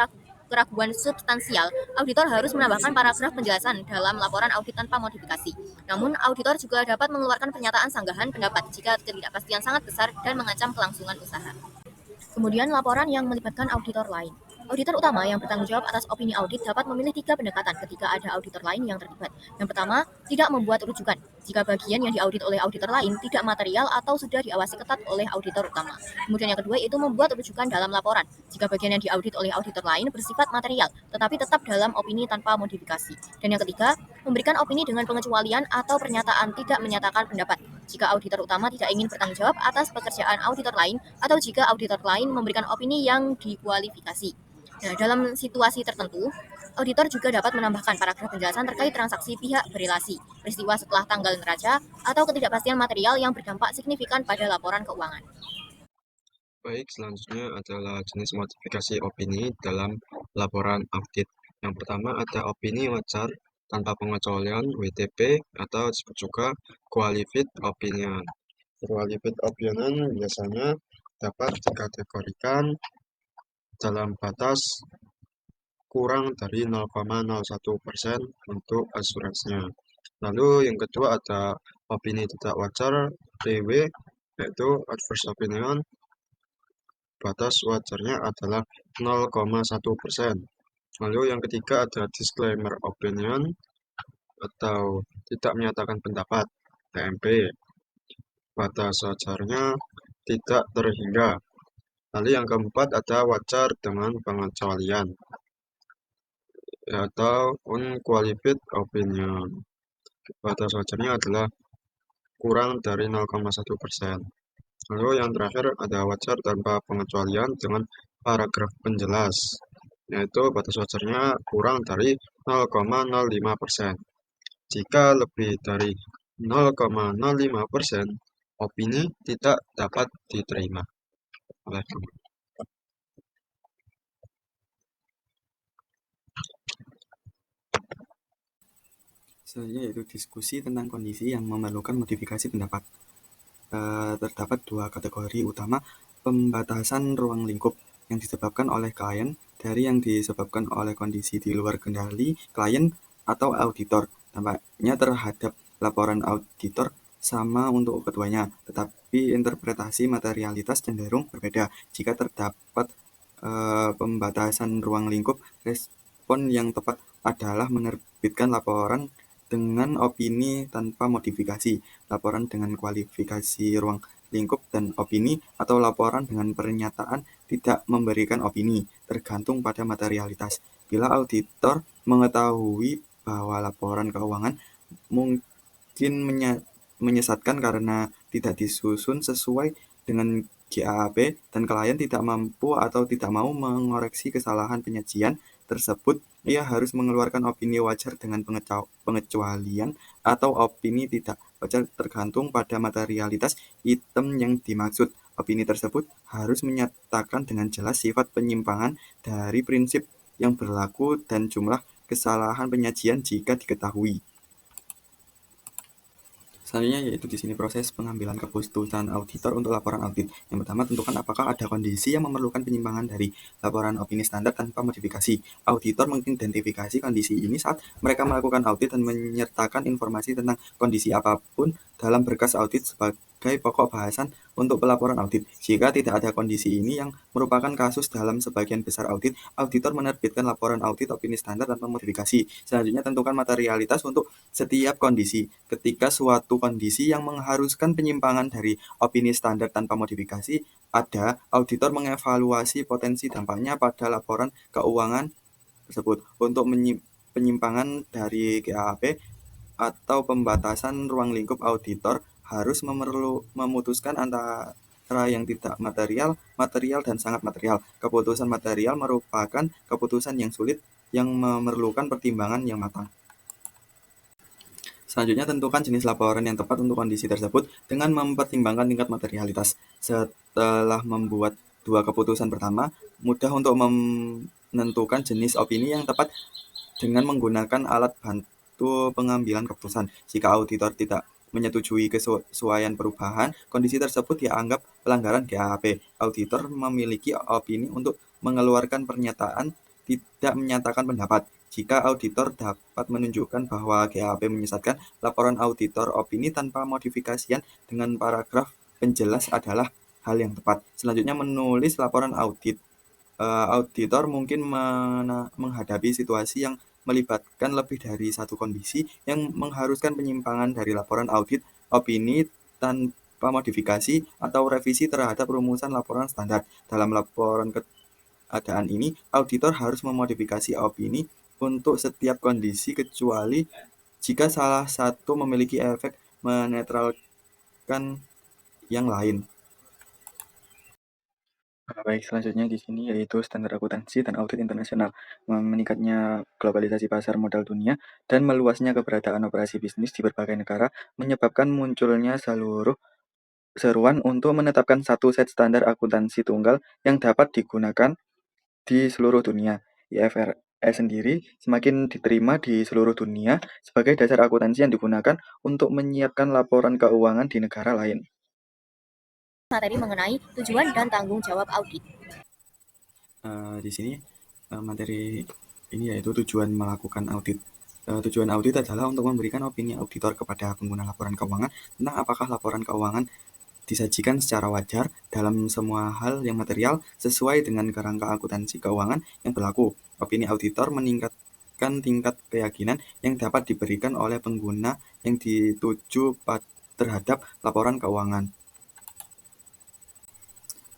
[SPEAKER 2] keraguan substansial, auditor harus menambahkan paragraf penjelasan dalam laporan audit tanpa modifikasi. Namun, auditor juga dapat mengeluarkan pernyataan sanggahan pendapat jika ketidakpastian sangat besar dan mengancam kelangsungan usaha. Kemudian, laporan yang melibatkan auditor lain. Auditor utama yang bertanggung jawab atas opini audit dapat memilih 3 pendekatan ketika ada auditor lain yang terlibat. Yang pertama, tidak membuat rujukan. jika bagian yang diaudit oleh auditor lain tidak material atau sudah diawasi ketat oleh auditor utama. Kemudian yang kedua itu membuat rujukan dalam laporan, jika bagian yang diaudit oleh auditor lain bersifat material, tetapi tetap dalam opini tanpa modifikasi. Dan yang ketiga, memberikan opini dengan pengecualian atau pernyataan tidak menyatakan pendapat, jika auditor utama tidak ingin bertanggung jawab atas pekerjaan auditor lain atau jika auditor lain memberikan opini yang dikualifikasi. Nah, dalam situasi tertentu, auditor juga dapat menambahkan paragraf penjelasan terkait transaksi pihak berelasi, peristiwa setelah tanggal neraca, atau ketidakpastian material yang berdampak signifikan pada laporan keuangan.
[SPEAKER 5] Baik, selanjutnya adalah jenis modifikasi opini dalam laporan audit. Yang pertama ada opini wajar tanpa pengecualian WTP atau disebut juga qualified opinion. Qualified opinion biasanya dapat dikategorikan dalam batas kurang dari 0,01% untuk asuransinya. Lalu yang kedua ada opini tidak wajar PW, yaitu adverse opinion. Batas wajarnya adalah 0,1%. Lalu yang ketiga ada disclaimer opinion atau tidak menyatakan pendapat, TMP. Batas wajarnya tidak terhingga. Lalu yang keempat ada wajar dengan pengecualian atau unqualified opinion. Batas wajarnya adalah kurang dari 0,1%. Lalu yang terakhir ada wajar tanpa pengecualian dengan paragraf penjelas, yaitu batas wajarnya kurang dari 0,05%. Jika lebih dari 0,05%, opini tidak dapat diterima.
[SPEAKER 3] Selanjutnya yaitu diskusi tentang kondisi yang memerlukan modifikasi pendapat. Terdapat dua kategori utama: pembatasan ruang lingkup yang disebabkan oleh klien dari yang disebabkan oleh kondisi di luar kendali klien atau auditor. Dampaknya terhadap laporan auditor sama untuk keduanya, tetapi interpretasi materialitas cenderung berbeda. Jika terdapat pembatasan ruang lingkup, respon yang tepat adalah menerbitkan laporan dengan opini tanpa modifikasi, laporan dengan kualifikasi ruang lingkup dan opini, atau laporan dengan pernyataan tidak memberikan opini, tergantung pada materialitas. Bila auditor mengetahui bahwa laporan keuangan mungkin menyesatkan karena tidak disusun sesuai dengan GAAP dan klien tidak mampu atau tidak mau mengoreksi kesalahan penyajian tersebut, ia harus mengeluarkan opini wajar dengan pengecualian atau opini tidak wajar, tergantung pada materialitas item yang dimaksud. Opini tersebut harus menyatakan dengan jelas sifat penyimpangan dari prinsip yang berlaku dan jumlah kesalahan penyajian jika diketahui. Selanjutnya yaitu di sini proses pengambilan keputusan auditor untuk laporan audit. Yang pertama, tentukan apakah ada kondisi yang memerlukan penyimpangan dari laporan opini standar tanpa modifikasi. Auditor mengidentifikasi kondisi ini saat mereka melakukan audit dan menyertakan informasi tentang kondisi apapun dalam berkas audit sebagai pokok bahasan untuk pelaporan audit. Jika tidak ada kondisi ini yang merupakan kasus dalam sebagian besar audit, auditor menerbitkan laporan audit opini standar tanpa modifikasi. Selanjutnya, tentukan materialitas untuk setiap kondisi. Ketika suatu kondisi yang mengharuskan penyimpangan dari opini standar tanpa modifikasi ada, auditor mengevaluasi potensi dampaknya pada laporan keuangan tersebut. Untuk penyimpangan dari GAAP atau pembatasan ruang lingkup, auditor harus memutuskan antara yang tidak material, material, dan sangat material. Keputusan material merupakan keputusan yang sulit yang memerlukan pertimbangan yang matang. Selanjutnya, tentukan jenis laporan yang tepat untuk kondisi tersebut dengan mempertimbangkan tingkat materialitas. Setelah membuat dua keputusan pertama, mudah untuk menentukan jenis opini yang tepat dengan menggunakan alat bantu pengambilan keputusan. Jika auditor tidak menyetujui kesesuaian perubahan, kondisi tersebut dianggap pelanggaran GAAP. Auditor memiliki opini untuk mengeluarkan pernyataan tidak menyatakan pendapat. Jika auditor dapat menunjukkan bahwa GAAP menyesatkan, laporan auditor opini tanpa modifikasian dengan paragraf penjelas adalah hal yang tepat. Selanjutnya, menulis laporan audit. Auditor mungkin menghadapi situasi yang melibatkan lebih dari satu kondisi yang mengharuskan penyimpangan dari laporan audit, opini tanpa modifikasi, atau revisi terhadap rumusan laporan standar. Dalam laporan keadaan ini, auditor harus memodifikasi opini untuk setiap kondisi kecuali jika salah satu memiliki efek menetralkan yang lain. Baik, selanjutnya di sini yaitu standar akuntansi dan audit internasional. Meningkatnya globalisasi pasar modal dunia dan meluasnya keberadaan operasi bisnis di berbagai negara menyebabkan munculnya seruan untuk menetapkan satu set standar akuntansi tunggal yang dapat digunakan di seluruh dunia. IFRS sendiri semakin diterima di seluruh dunia sebagai dasar akuntansi yang digunakan untuk menyiapkan laporan keuangan di negara lain.
[SPEAKER 2] Materi mengenai tujuan dan tanggung jawab audit.
[SPEAKER 3] Di sini materi ini yaitu tujuan melakukan audit. Tujuan audit adalah untuk memberikan opini auditor kepada pengguna laporan keuangan tentang apakah laporan keuangan disajikan secara wajar dalam semua hal yang material sesuai dengan kerangka akuntansi keuangan yang berlaku. Opini auditor meningkatkan tingkat keyakinan yang dapat diberikan oleh pengguna yang dituju terhadap laporan keuangan.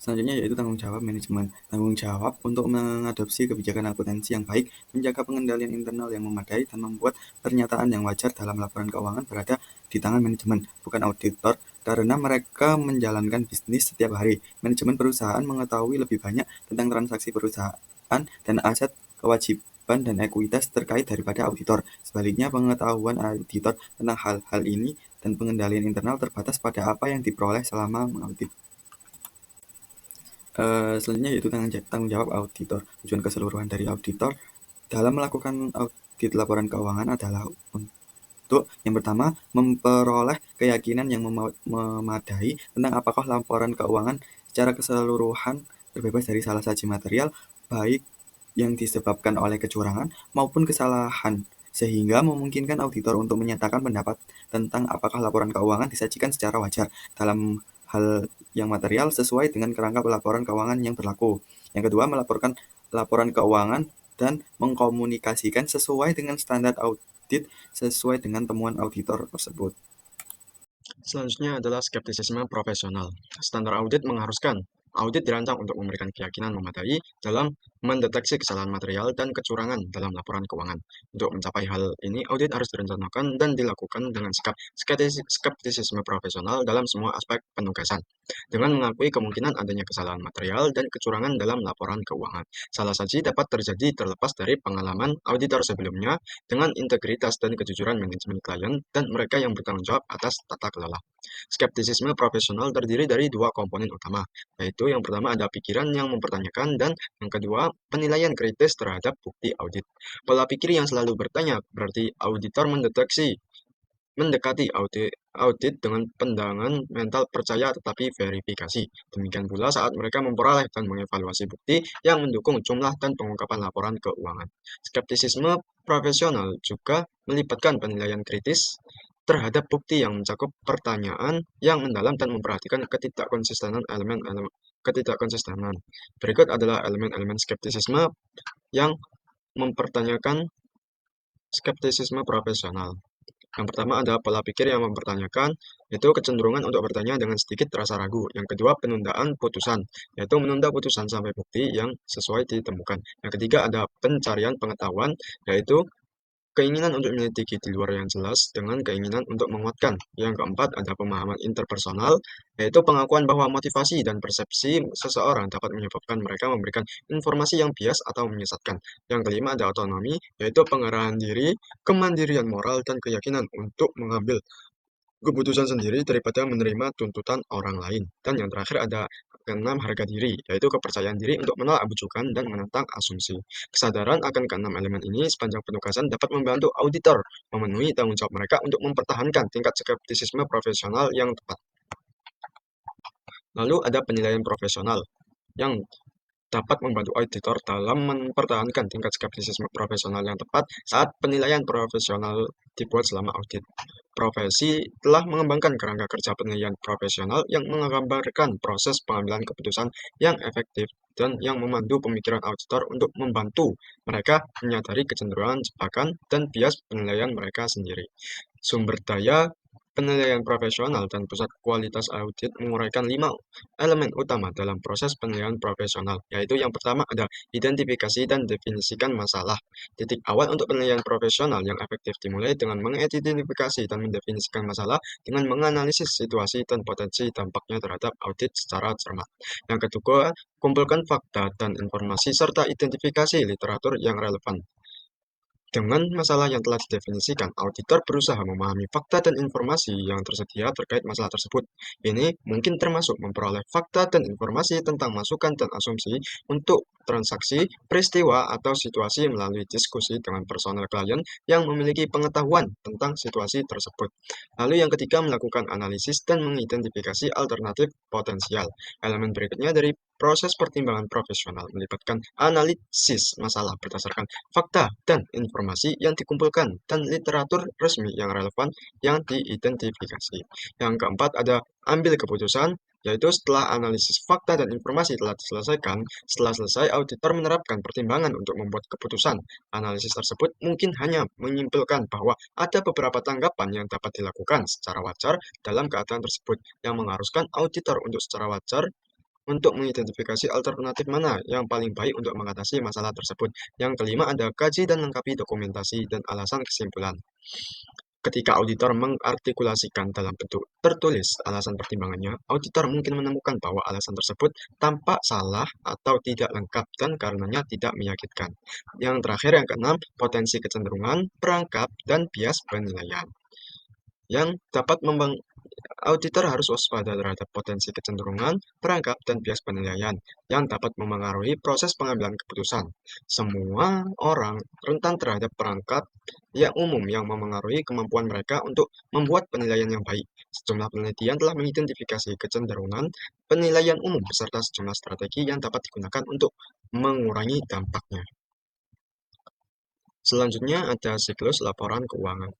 [SPEAKER 3] Selanjutnya yaitu tanggung jawab manajemen. Tanggung jawab untuk mengadopsi kebijakan akuntansi yang baik, menjaga pengendalian internal yang memadai, dan membuat pernyataan yang wajar dalam laporan keuangan berada di tangan manajemen, bukan auditor, karena mereka menjalankan bisnis setiap hari. Manajemen perusahaan mengetahui lebih banyak tentang transaksi perusahaan dan aset, kewajiban, dan ekuitas terkait daripada auditor. Sebaliknya, pengetahuan auditor tentang hal-hal ini dan pengendalian internal terbatas pada apa yang diperoleh selama mengaudit. Selanjutnya yaitu tanggung jawab auditor. Tujuan keseluruhan dari auditor dalam melakukan audit laporan keuangan adalah untuk yang pertama, memperoleh keyakinan yang memadai tentang apakah laporan keuangan secara keseluruhan terbebas dari salah saji material, baik yang disebabkan oleh kecurangan maupun kesalahan, sehingga memungkinkan auditor untuk menyatakan pendapat tentang apakah laporan keuangan disajikan secara wajar dalam hal yang material sesuai dengan kerangka laporan keuangan yang berlaku. Yang kedua, melaporkan laporan keuangan dan mengkomunikasikan sesuai dengan standar audit sesuai dengan temuan auditor tersebut.
[SPEAKER 5] Selanjutnya adalah skeptisisme profesional. Standar audit mengharuskan audit dirancang untuk memberikan keyakinan memadai dalam mendeteksi kesalahan material dan kecurangan dalam laporan keuangan. Untuk mencapai hal ini, audit harus direncanakan dan dilakukan dengan sikap skeptisisme profesional dalam semua aspek penugasan, dengan mengakui kemungkinan adanya kesalahan material dan kecurangan dalam laporan keuangan. Salah saji dapat terjadi terlepas dari pengalaman auditor sebelumnya dengan integritas dan kejujuran manajemen klien dan mereka yang bertanggung jawab atas tata kelola. Skeptisisme profesional terdiri dari dua komponen utama, yaitu yang pertama ada pikiran yang mempertanyakan dan yang kedua penilaian kritis terhadap bukti audit. Pola pikir yang selalu bertanya berarti auditor mendekati audit dengan pandangan mental percaya tetapi verifikasi. Demikian pula saat mereka memperoleh dan mengevaluasi bukti yang mendukung jumlah dan pengungkapan laporan keuangan. Skeptisisme profesional juga melibatkan penilaian kritis terhadap bukti yang mencakup pertanyaan yang mendalam dan memperhatikan ketidakkonsistenan ketidakkonsistenan. Berikut adalah elemen-elemen skeptisisme yang mempertanyakan skeptisisme profesional. Yang pertama ada pola pikir yang mempertanyakan, yaitu kecenderungan untuk bertanya dengan sedikit rasa ragu. Yang kedua, penundaan putusan, yaitu menunda putusan sampai bukti yang sesuai ditemukan. Yang ketiga ada pencarian pengetahuan, yaitu keinginan untuk menyelidiki di luar yang jelas dengan keinginan untuk menguatkan. Yang keempat ada pemahaman interpersonal, yaitu pengakuan bahwa motivasi dan persepsi seseorang dapat menyebabkan mereka memberikan informasi yang bias atau menyesatkan. Yang kelima ada otonomi, yaitu pengarahan diri, kemandirian moral, dan keyakinan untuk mengambil keputusan sendiri daripada menerima tuntutan orang lain. Dan yang terakhir ada keenam harga diri, yaitu kepercayaan diri untuk menolak bujukan dan menentang asumsi. Kesadaran akan keenam elemen ini sepanjang penugasan dapat membantu auditor memenuhi tanggung jawab mereka untuk mempertahankan tingkat skeptisisme profesional yang tepat. Lalu ada penilaian profesional yang dapat membantu auditor dalam mempertahankan tingkat skeptisisme profesional yang tepat saat penilaian profesional dibuat selama audit. Profesi telah mengembangkan kerangka kerja penilaian profesional yang menggambarkan proses pengambilan keputusan yang efektif dan yang memandu pemikiran auditor untuk membantu mereka menyadari kecenderungan jebakan dan bias penilaian mereka sendiri. Sumber daya penilaian profesional dan pusat kualitas audit menguraikan 5 elemen utama dalam proses penilaian profesional, yaitu yang pertama ada identifikasi dan definisikan masalah. Titik awal untuk penilaian profesional yang efektif dimulai dengan mengidentifikasi dan mendefinisikan masalah dengan menganalisis situasi dan potensi dampaknya terhadap audit secara cermat. Yang kedua, kumpulkan fakta dan informasi serta identifikasi literatur yang relevan. Dengan masalah yang telah didefinisikan, auditor berusaha memahami fakta dan informasi yang tersedia terkait masalah tersebut. Ini mungkin termasuk memperoleh fakta dan informasi tentang masukan dan asumsi untuk transaksi, peristiwa, atau situasi melalui diskusi dengan personel klien yang memiliki pengetahuan tentang situasi tersebut. Lalu yang ketiga, melakukan analisis dan mengidentifikasi alternatif potensial. Elemen berikutnya dari proses pertimbangan profesional melibatkan analisis masalah berdasarkan fakta dan informasi yang dikumpulkan dan literatur resmi yang relevan yang diidentifikasi. Yang keempat ada ambil keputusan, yaitu setelah analisis fakta dan informasi telah diselesaikan, setelah selesai auditor menerapkan pertimbangan untuk membuat keputusan. Analisis tersebut mungkin hanya menyimpulkan bahwa ada beberapa tanggapan yang dapat dilakukan secara wajar dalam keadaan tersebut, yang mengharuskan auditor untuk secara wajar untuk mengidentifikasi alternatif mana yang paling baik untuk mengatasi masalah tersebut. Yang kelima ada kaji dan lengkapi dokumentasi dan alasan kesimpulan. Ketika auditor mengartikulasikan dalam bentuk tertulis alasan pertimbangannya, auditor mungkin menemukan bahwa alasan tersebut tampak salah atau tidak lengkap dan karenanya tidak meyakinkan. Yang terakhir, yang keenam, potensi kecenderungan, perangkap, dan bias penilaian yang dapat auditor harus waspada terhadap potensi kecenderungan, perangkap, dan bias penilaian yang dapat memengaruhi proses pengambilan keputusan. Semua orang rentan terhadap perangkap yang umum yang memengaruhi kemampuan mereka untuk membuat penilaian yang baik. Sejumlah penelitian telah mengidentifikasi kecenderungan penilaian umum beserta sejumlah strategi yang dapat digunakan untuk mengurangi dampaknya. Selanjutnya ada siklus laporan keuangan.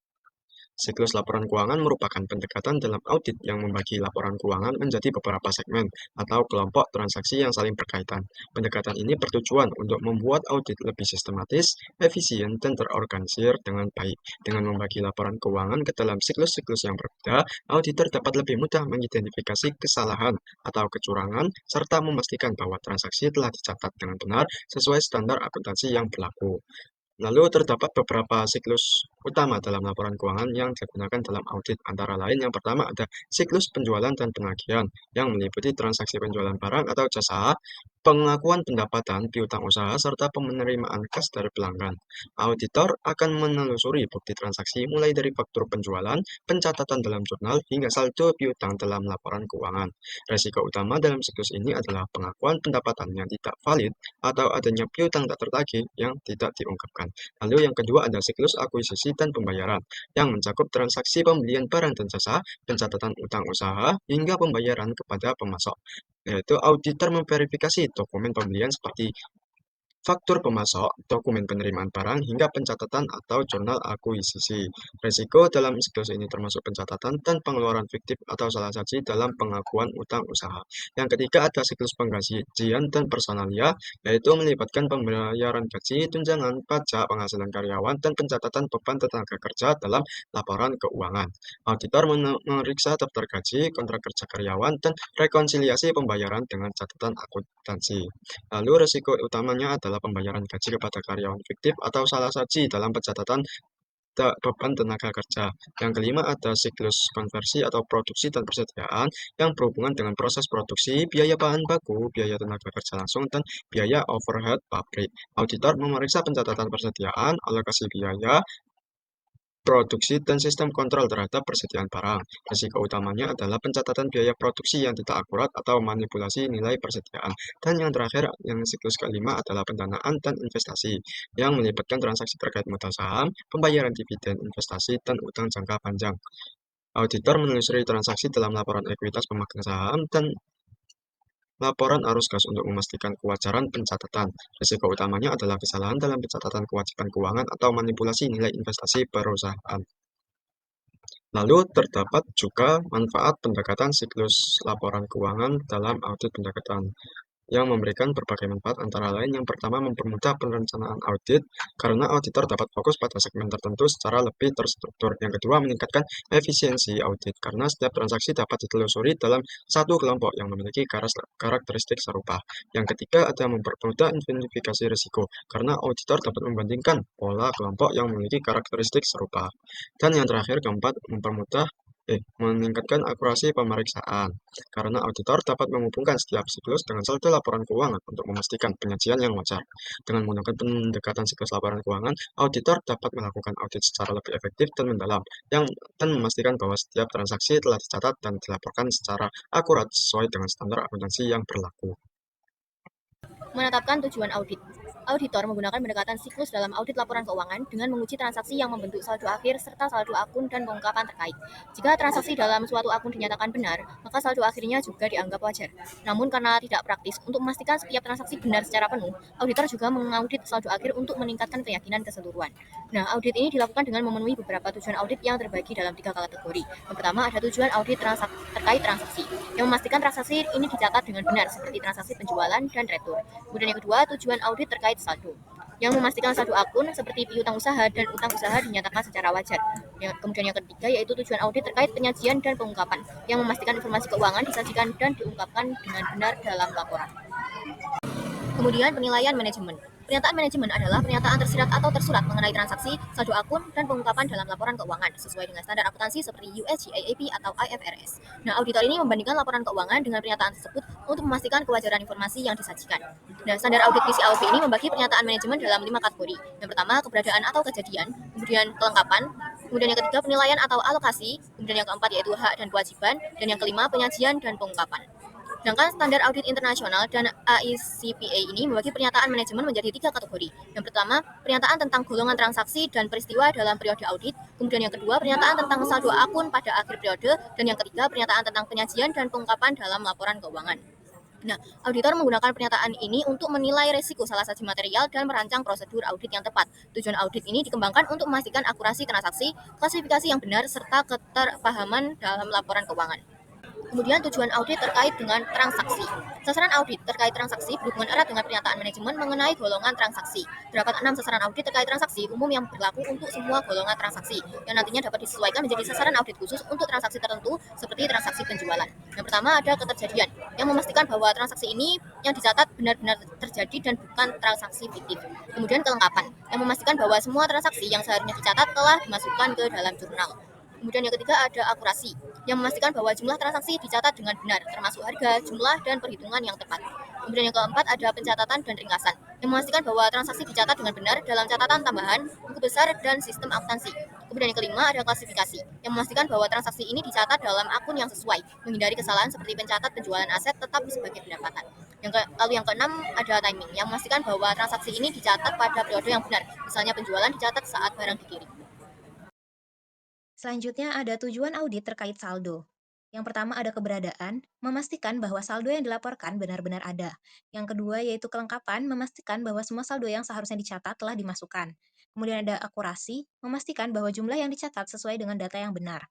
[SPEAKER 5] Siklus laporan keuangan merupakan pendekatan dalam audit yang membagi laporan keuangan menjadi beberapa segmen atau kelompok transaksi yang saling berkaitan. Pendekatan ini bertujuan untuk membuat audit lebih sistematis, efisien, dan terorganisir dengan baik. Dengan membagi laporan keuangan ke dalam siklus-siklus yang berbeda, auditor dapat lebih mudah mengidentifikasi kesalahan atau kecurangan, serta memastikan bahwa transaksi telah dicatat dengan benar sesuai standar akuntansi yang berlaku. Lalu terdapat beberapa siklus utama dalam laporan keuangan yang digunakan dalam audit. Antara lain yang pertama ada siklus penjualan dan penagihan yang meliputi transaksi penjualan barang atau jasa, pengakuan pendapatan, piutang usaha, serta penerimaan kas dari pelanggan. Auditor akan menelusuri bukti transaksi mulai dari faktur penjualan, pencatatan dalam jurnal, hingga saldo piutang dalam laporan keuangan. Resiko utama dalam siklus ini adalah pengakuan pendapatan yang tidak valid atau adanya piutang tak tertagih yang tidak diungkapkan. Lalu yang kedua ada siklus akuisisi dan pembayaran yang mencakup transaksi pembelian barang dan jasa, pencatatan utang usaha, hingga pembayaran kepada pemasok. Yaitu auditor memverifikasi dokumen pembelian seperti faktur pemasok, dokumen penerimaan barang, hingga pencatatan atau jurnal akuisisi. Risiko dalam siklus ini termasuk pencatatan dan pengeluaran fiktif atau salah saji dalam pengakuan utang usaha. Yang ketiga ada siklus penggajian dan personalia, yaitu melibatkan pembayaran gaji, tunjangan, pajak, penghasilan karyawan, dan pencatatan beban tenaga kerja dalam laporan keuangan. Auditor memeriksa daftar gaji, kontrak kerja karyawan, dan rekonsiliasi pembayaran dengan catatan akuntansi. Lalu risiko utamanya adalah pembayaran gaji kepada karyawan fiktif atau salah saji dalam pencatatan beban tenaga kerja. Yang kelima ada siklus konversi atau produksi dan persediaan yang berhubungan dengan proses produksi, biaya bahan baku, biaya tenaga kerja langsung, dan biaya overhead pabrik. Auditor memeriksa pencatatan persediaan, alokasi biaya, produksi, dan sistem kontrol terhadap persediaan barang. Risiko utamanya adalah pencatatan biaya produksi yang tidak akurat atau manipulasi nilai persediaan. Dan yang terakhir, yang siklus kelima adalah pendanaan dan investasi, yang melibatkan transaksi terkait modal saham, pembayaran dividen investasi, dan utang jangka panjang. Auditor menelusuri transaksi dalam laporan ekuitas pemegang saham dan laporan arus kas untuk memastikan kewajaran pencatatan. Risiko utamanya adalah kesalahan dalam pencatatan kewajiban keuangan atau manipulasi nilai investasi perusahaan. Lalu terdapat juga manfaat pendekatan siklus laporan keuangan dalam audit pendekatan yang memberikan berbagai manfaat antara lain yang pertama mempermudah perencanaan audit karena auditor dapat fokus pada segmen tertentu secara lebih terstruktur. Yang kedua meningkatkan efisiensi audit karena setiap transaksi dapat ditelusuri dalam satu kelompok yang memiliki karakteristik serupa. Yang ketiga ada mempermudah identifikasi risiko karena auditor dapat membandingkan pola kelompok yang memiliki karakteristik serupa. Dan yang terakhir keempat meningkatkan akurasi pemeriksaan karena auditor dapat menghubungkan setiap siklus dengan saldo laporan keuangan untuk memastikan penyajian yang wajar. Dengan menggunakan pendekatan siklus laporan keuangan, auditor dapat melakukan audit secara lebih efektif dan mendalam, dan memastikan bahwa setiap transaksi telah dicatat dan dilaporkan secara akurat sesuai dengan standar akuntansi yang berlaku.
[SPEAKER 2] Menetapkan tujuan audit. Auditor menggunakan pendekatan siklus dalam audit laporan keuangan dengan menguji transaksi yang membentuk saldo akhir serta saldo akun dan pengungkapan terkait. Jika transaksi dalam suatu akun dinyatakan benar, maka saldo akhirnya juga dianggap wajar. Namun karena tidak praktis untuk memastikan setiap transaksi benar secara penuh, auditor juga mengaudit saldo akhir untuk meningkatkan keyakinan keseluruhan. Nah, audit ini dilakukan dengan memenuhi beberapa tujuan audit yang terbagi dalam 3 kategori. Yang pertama ada tujuan audit terkait transaksi, yang memastikan transaksi ini dicatat dengan benar seperti transaksi penjualan dan retur. Kemudian yang kedua, tujuan audit terkait saldo, yang memastikan saldo akun seperti piutang usaha dan utang usaha dinyatakan secara wajar. Kemudian yang ketiga yaitu tujuan audit terkait penyajian dan pengungkapan, yang memastikan informasi keuangan disajikan dan diungkapkan dengan benar dalam laporan. Kemudian penilaian manajemen. Pernyataan manajemen adalah pernyataan tersirat atau tersurat mengenai transaksi, saldo akun, dan pengungkapan dalam laporan keuangan sesuai dengan standar akuntansi seperti US GAAP atau IFRS. Nah, auditor ini membandingkan laporan keuangan dengan pernyataan tersebut untuk memastikan kewajaran informasi yang disajikan. Nah, standar audit PCAOB ini membagi pernyataan manajemen dalam 5 kategori. Yang pertama, keberadaan atau kejadian, kemudian kelengkapan, kemudian yang ketiga penilaian atau alokasi, kemudian yang keempat yaitu hak dan kewajiban, dan yang kelima penyajian dan pengungkapan. Sedangkan standar audit internasional dan AICPA ini membagi pernyataan manajemen menjadi 3 kategori. Yang pertama, pernyataan tentang golongan transaksi dan peristiwa dalam periode audit. Kemudian yang kedua, pernyataan tentang saldo akun pada akhir periode. Dan yang ketiga, pernyataan tentang penyajian dan pengungkapan dalam laporan keuangan. Nah, auditor menggunakan pernyataan ini untuk menilai resiko salah satu material dan merancang prosedur audit yang tepat. Tujuan audit ini dikembangkan untuk memastikan akurasi transaksi, klasifikasi yang benar, serta keterpahaman dalam laporan keuangan. Kemudian tujuan audit terkait dengan transaksi. Sasaran audit terkait transaksi berhubungan erat dengan pernyataan manajemen mengenai golongan transaksi. Terdapat 6 sasaran audit terkait transaksi umum yang berlaku untuk semua golongan transaksi, yang nantinya dapat disesuaikan menjadi sasaran audit khusus untuk transaksi tertentu seperti transaksi penjualan. Yang pertama ada keterjadian, yang memastikan bahwa transaksi ini yang dicatat benar-benar terjadi dan bukan transaksi fiktif. Kemudian kelengkapan, yang memastikan bahwa semua transaksi yang seharusnya dicatat telah dimasukkan ke dalam jurnal. Kemudian yang ketiga ada akurasi, yang memastikan bahwa jumlah transaksi dicatat dengan benar, termasuk harga, jumlah, dan perhitungan yang tepat. Kemudian yang keempat ada pencatatan dan ringkasan, yang memastikan bahwa transaksi dicatat dengan benar dalam catatan tambahan, buku besar, dan sistem akuntansi. Kemudian yang kelima ada klasifikasi, yang memastikan bahwa transaksi ini dicatat dalam akun yang sesuai, menghindari kesalahan seperti pencatat penjualan aset tetap sebagai pendapatan. Lalu yang keenam ada timing, yang memastikan bahwa transaksi ini dicatat pada periode yang benar, misalnya penjualan dicatat saat barang dikirim.
[SPEAKER 4] Selanjutnya ada tujuan audit terkait saldo. Yang pertama ada keberadaan, memastikan bahwa saldo yang dilaporkan benar-benar ada. Yang kedua yaitu kelengkapan, memastikan bahwa semua saldo yang seharusnya dicatat telah dimasukkan. Kemudian ada akurasi, memastikan bahwa jumlah yang dicatat sesuai dengan data yang benar.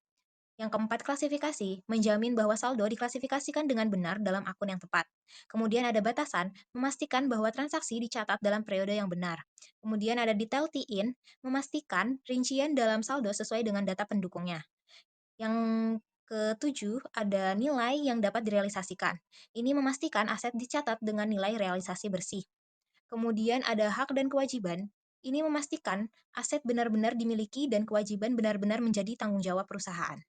[SPEAKER 4] Yang keempat, klasifikasi, menjamin bahwa saldo diklasifikasikan dengan benar dalam akun yang tepat. Kemudian ada batasan, memastikan bahwa transaksi dicatat dalam periode yang benar. Kemudian ada detail T-in, memastikan rincian dalam saldo sesuai dengan data pendukungnya. Yang ketujuh, ada nilai yang dapat direalisasikan. Ini memastikan aset dicatat dengan nilai realisasi bersih. Kemudian ada hak dan kewajiban. Ini memastikan aset benar-benar dimiliki dan kewajiban benar-benar menjadi tanggung jawab perusahaan.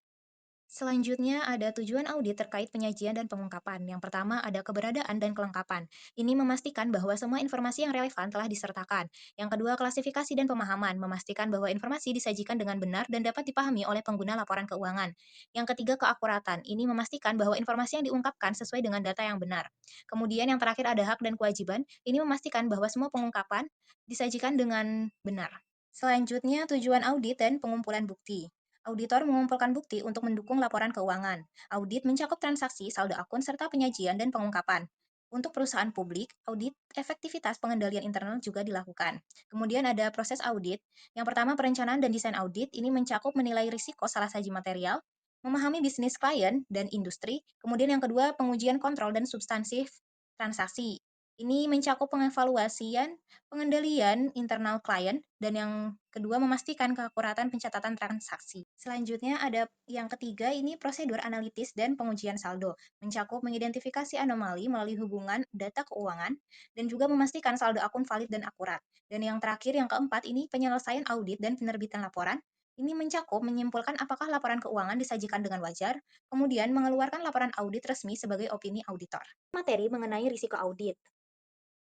[SPEAKER 4] Selanjutnya ada tujuan audit terkait penyajian dan pengungkapan. Yang pertama ada keberadaan dan kelengkapan. Ini memastikan bahwa semua informasi yang relevan telah disertakan. Yang kedua klasifikasi dan pemahaman, memastikan bahwa informasi disajikan dengan benar dan dapat dipahami oleh pengguna laporan keuangan. Yang ketiga keakuratan, ini memastikan bahwa informasi yang diungkapkan sesuai dengan data yang benar. Kemudian yang terakhir ada hak dan kewajiban, ini memastikan bahwa semua pengungkapan disajikan dengan benar. Selanjutnya tujuan audit dan pengumpulan bukti. Auditor mengumpulkan bukti untuk mendukung laporan keuangan. Audit mencakup transaksi, saldo akun, serta penyajian dan pengungkapan. Untuk perusahaan publik, audit efektivitas pengendalian internal juga dilakukan. Kemudian ada proses audit. Yang pertama, perencanaan dan desain audit ini mencakup menilai risiko salah saji material, memahami bisnis klien dan industri. Kemudian yang kedua, pengujian kontrol dan substansif transaksi. Ini mencakup pengevaluasian, pengendalian internal klien, dan yang kedua memastikan keakuratan pencatatan transaksi. Selanjutnya ada yang ketiga, ini prosedur analitis dan pengujian saldo, mencakup mengidentifikasi anomali melalui hubungan data keuangan, dan juga memastikan saldo akun valid dan akurat. Dan yang terakhir, yang keempat, ini penyelesaian audit dan penerbitan laporan. Ini mencakup menyimpulkan apakah laporan keuangan disajikan dengan wajar, kemudian mengeluarkan laporan audit resmi sebagai opini auditor. Materi mengenai risiko audit.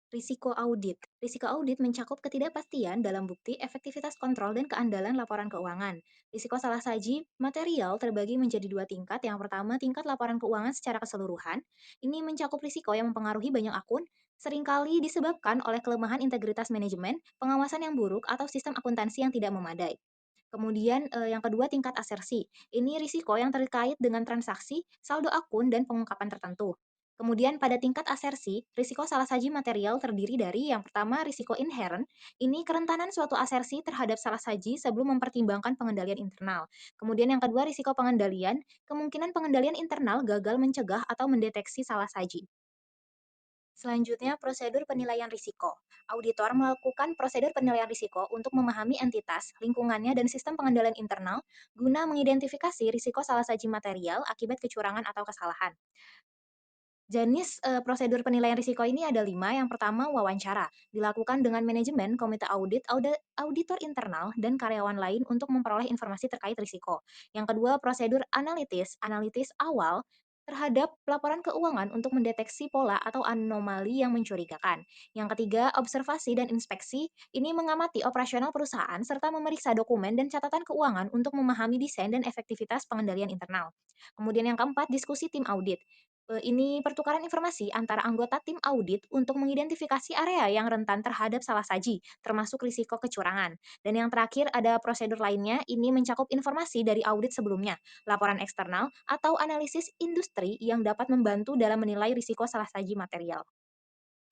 [SPEAKER 4] Risiko audit. Risiko audit mencakup ketidakpastian dalam bukti, efektivitas kontrol, dan keandalan laporan keuangan. Risiko salah saji material terbagi menjadi dua tingkat. Yang pertama, tingkat laporan keuangan secara keseluruhan. Ini mencakup risiko yang mempengaruhi banyak akun, seringkali disebabkan oleh kelemahan integritas manajemen, pengawasan yang buruk, atau sistem akuntansi yang tidak memadai. Kemudian yang kedua tingkat asersi. Ini risiko yang terkait dengan transaksi, saldo akun, dan pengungkapan tertentu. Kemudian pada tingkat asersi, risiko salah saji material terdiri dari yang pertama risiko inherent, ini kerentanan suatu asersi terhadap salah saji sebelum mempertimbangkan pengendalian internal. Kemudian yang kedua risiko pengendalian, kemungkinan pengendalian internal gagal mencegah atau mendeteksi salah saji. Selanjutnya, prosedur penilaian risiko. Auditor melakukan prosedur penilaian risiko untuk memahami entitas, lingkungannya, dan sistem pengendalian internal guna mengidentifikasi risiko salah saji material akibat kecurangan atau kesalahan. Jenis prosedur penilaian risiko ini ada 5. Yang pertama, wawancara. Dilakukan dengan manajemen, komite audit, auditor internal, dan karyawan lain untuk memperoleh informasi terkait risiko. Yang kedua, prosedur analitis. Analitis awal terhadap laporan keuangan untuk mendeteksi pola atau anomali yang mencurigakan. Yang ketiga, observasi dan inspeksi. Ini mengamati operasional perusahaan serta memeriksa dokumen dan catatan keuangan untuk memahami desain dan efektivitas pengendalian internal. Kemudian yang keempat, diskusi tim audit. Ini pertukaran informasi antara anggota tim audit untuk mengidentifikasi area yang rentan terhadap salah saji, termasuk risiko kecurangan. Dan yang terakhir ada prosedur lainnya, ini mencakup informasi dari audit sebelumnya, laporan eksternal, atau analisis industri yang dapat membantu dalam menilai risiko salah saji material.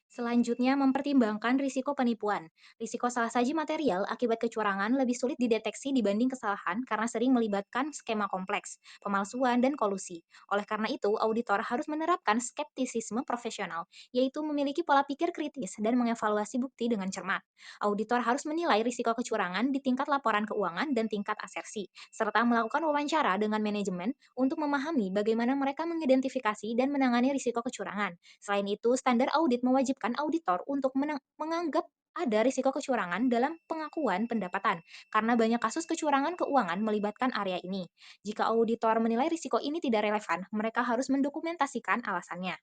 [SPEAKER 4] Selanjutnya, mempertimbangkan risiko penipuan. Risiko salah saji material akibat kecurangan lebih sulit dideteksi dibanding kesalahan karena sering melibatkan skema kompleks, pemalsuan, dan kolusi. Oleh karena itu, auditor harus menerapkan skeptisisme profesional, yaitu memiliki pola pikir kritis dan mengevaluasi bukti dengan cermat. Auditor harus menilai risiko kecurangan di tingkat laporan keuangan dan tingkat asersi, serta melakukan wawancara dengan manajemen untuk memahami bagaimana mereka mengidentifikasi dan menangani risiko kecurangan. Selain itu, standar audit mewajibkan auditor untuk menganggap ada risiko kecurangan dalam pengakuan pendapatan, karena banyak kasus kecurangan keuangan melibatkan area ini. Jika auditor menilai risiko ini tidak relevan, mereka harus mendokumentasikan alasannya.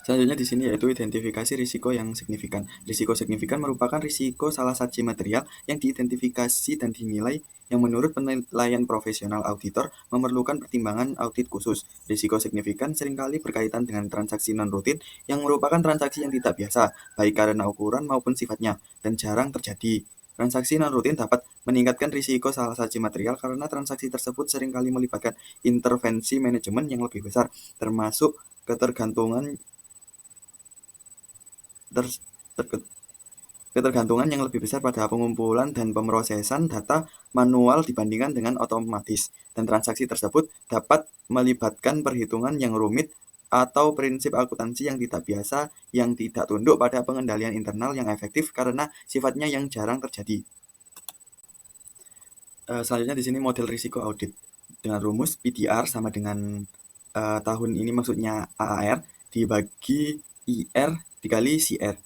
[SPEAKER 3] Selanjutnya di sini yaitu identifikasi risiko yang signifikan. Risiko signifikan merupakan risiko salah saji material yang diidentifikasi dan dinilai yang menurut penilaian profesional auditor memerlukan pertimbangan audit khusus. Risiko signifikan seringkali berkaitan dengan transaksi non-rutin yang merupakan transaksi yang tidak biasa, baik karena ukuran maupun sifatnya, dan jarang terjadi. Transaksi non-rutin dapat meningkatkan risiko salah saji material karena transaksi tersebut seringkali melibatkan intervensi manajemen yang lebih besar, termasuk ketergantungan ketergantungan yang lebih besar pada pengumpulan dan pemrosesan data manual dibandingkan dengan otomatis, dan transaksi tersebut dapat melibatkan perhitungan yang rumit atau prinsip akuntansi yang tidak biasa yang tidak tunduk pada pengendalian internal yang efektif karena sifatnya yang jarang terjadi. Selanjutnya di sini model risiko audit dengan rumus PDR sama dengan tahun ini maksudnya AAR dibagi IR dikali CR.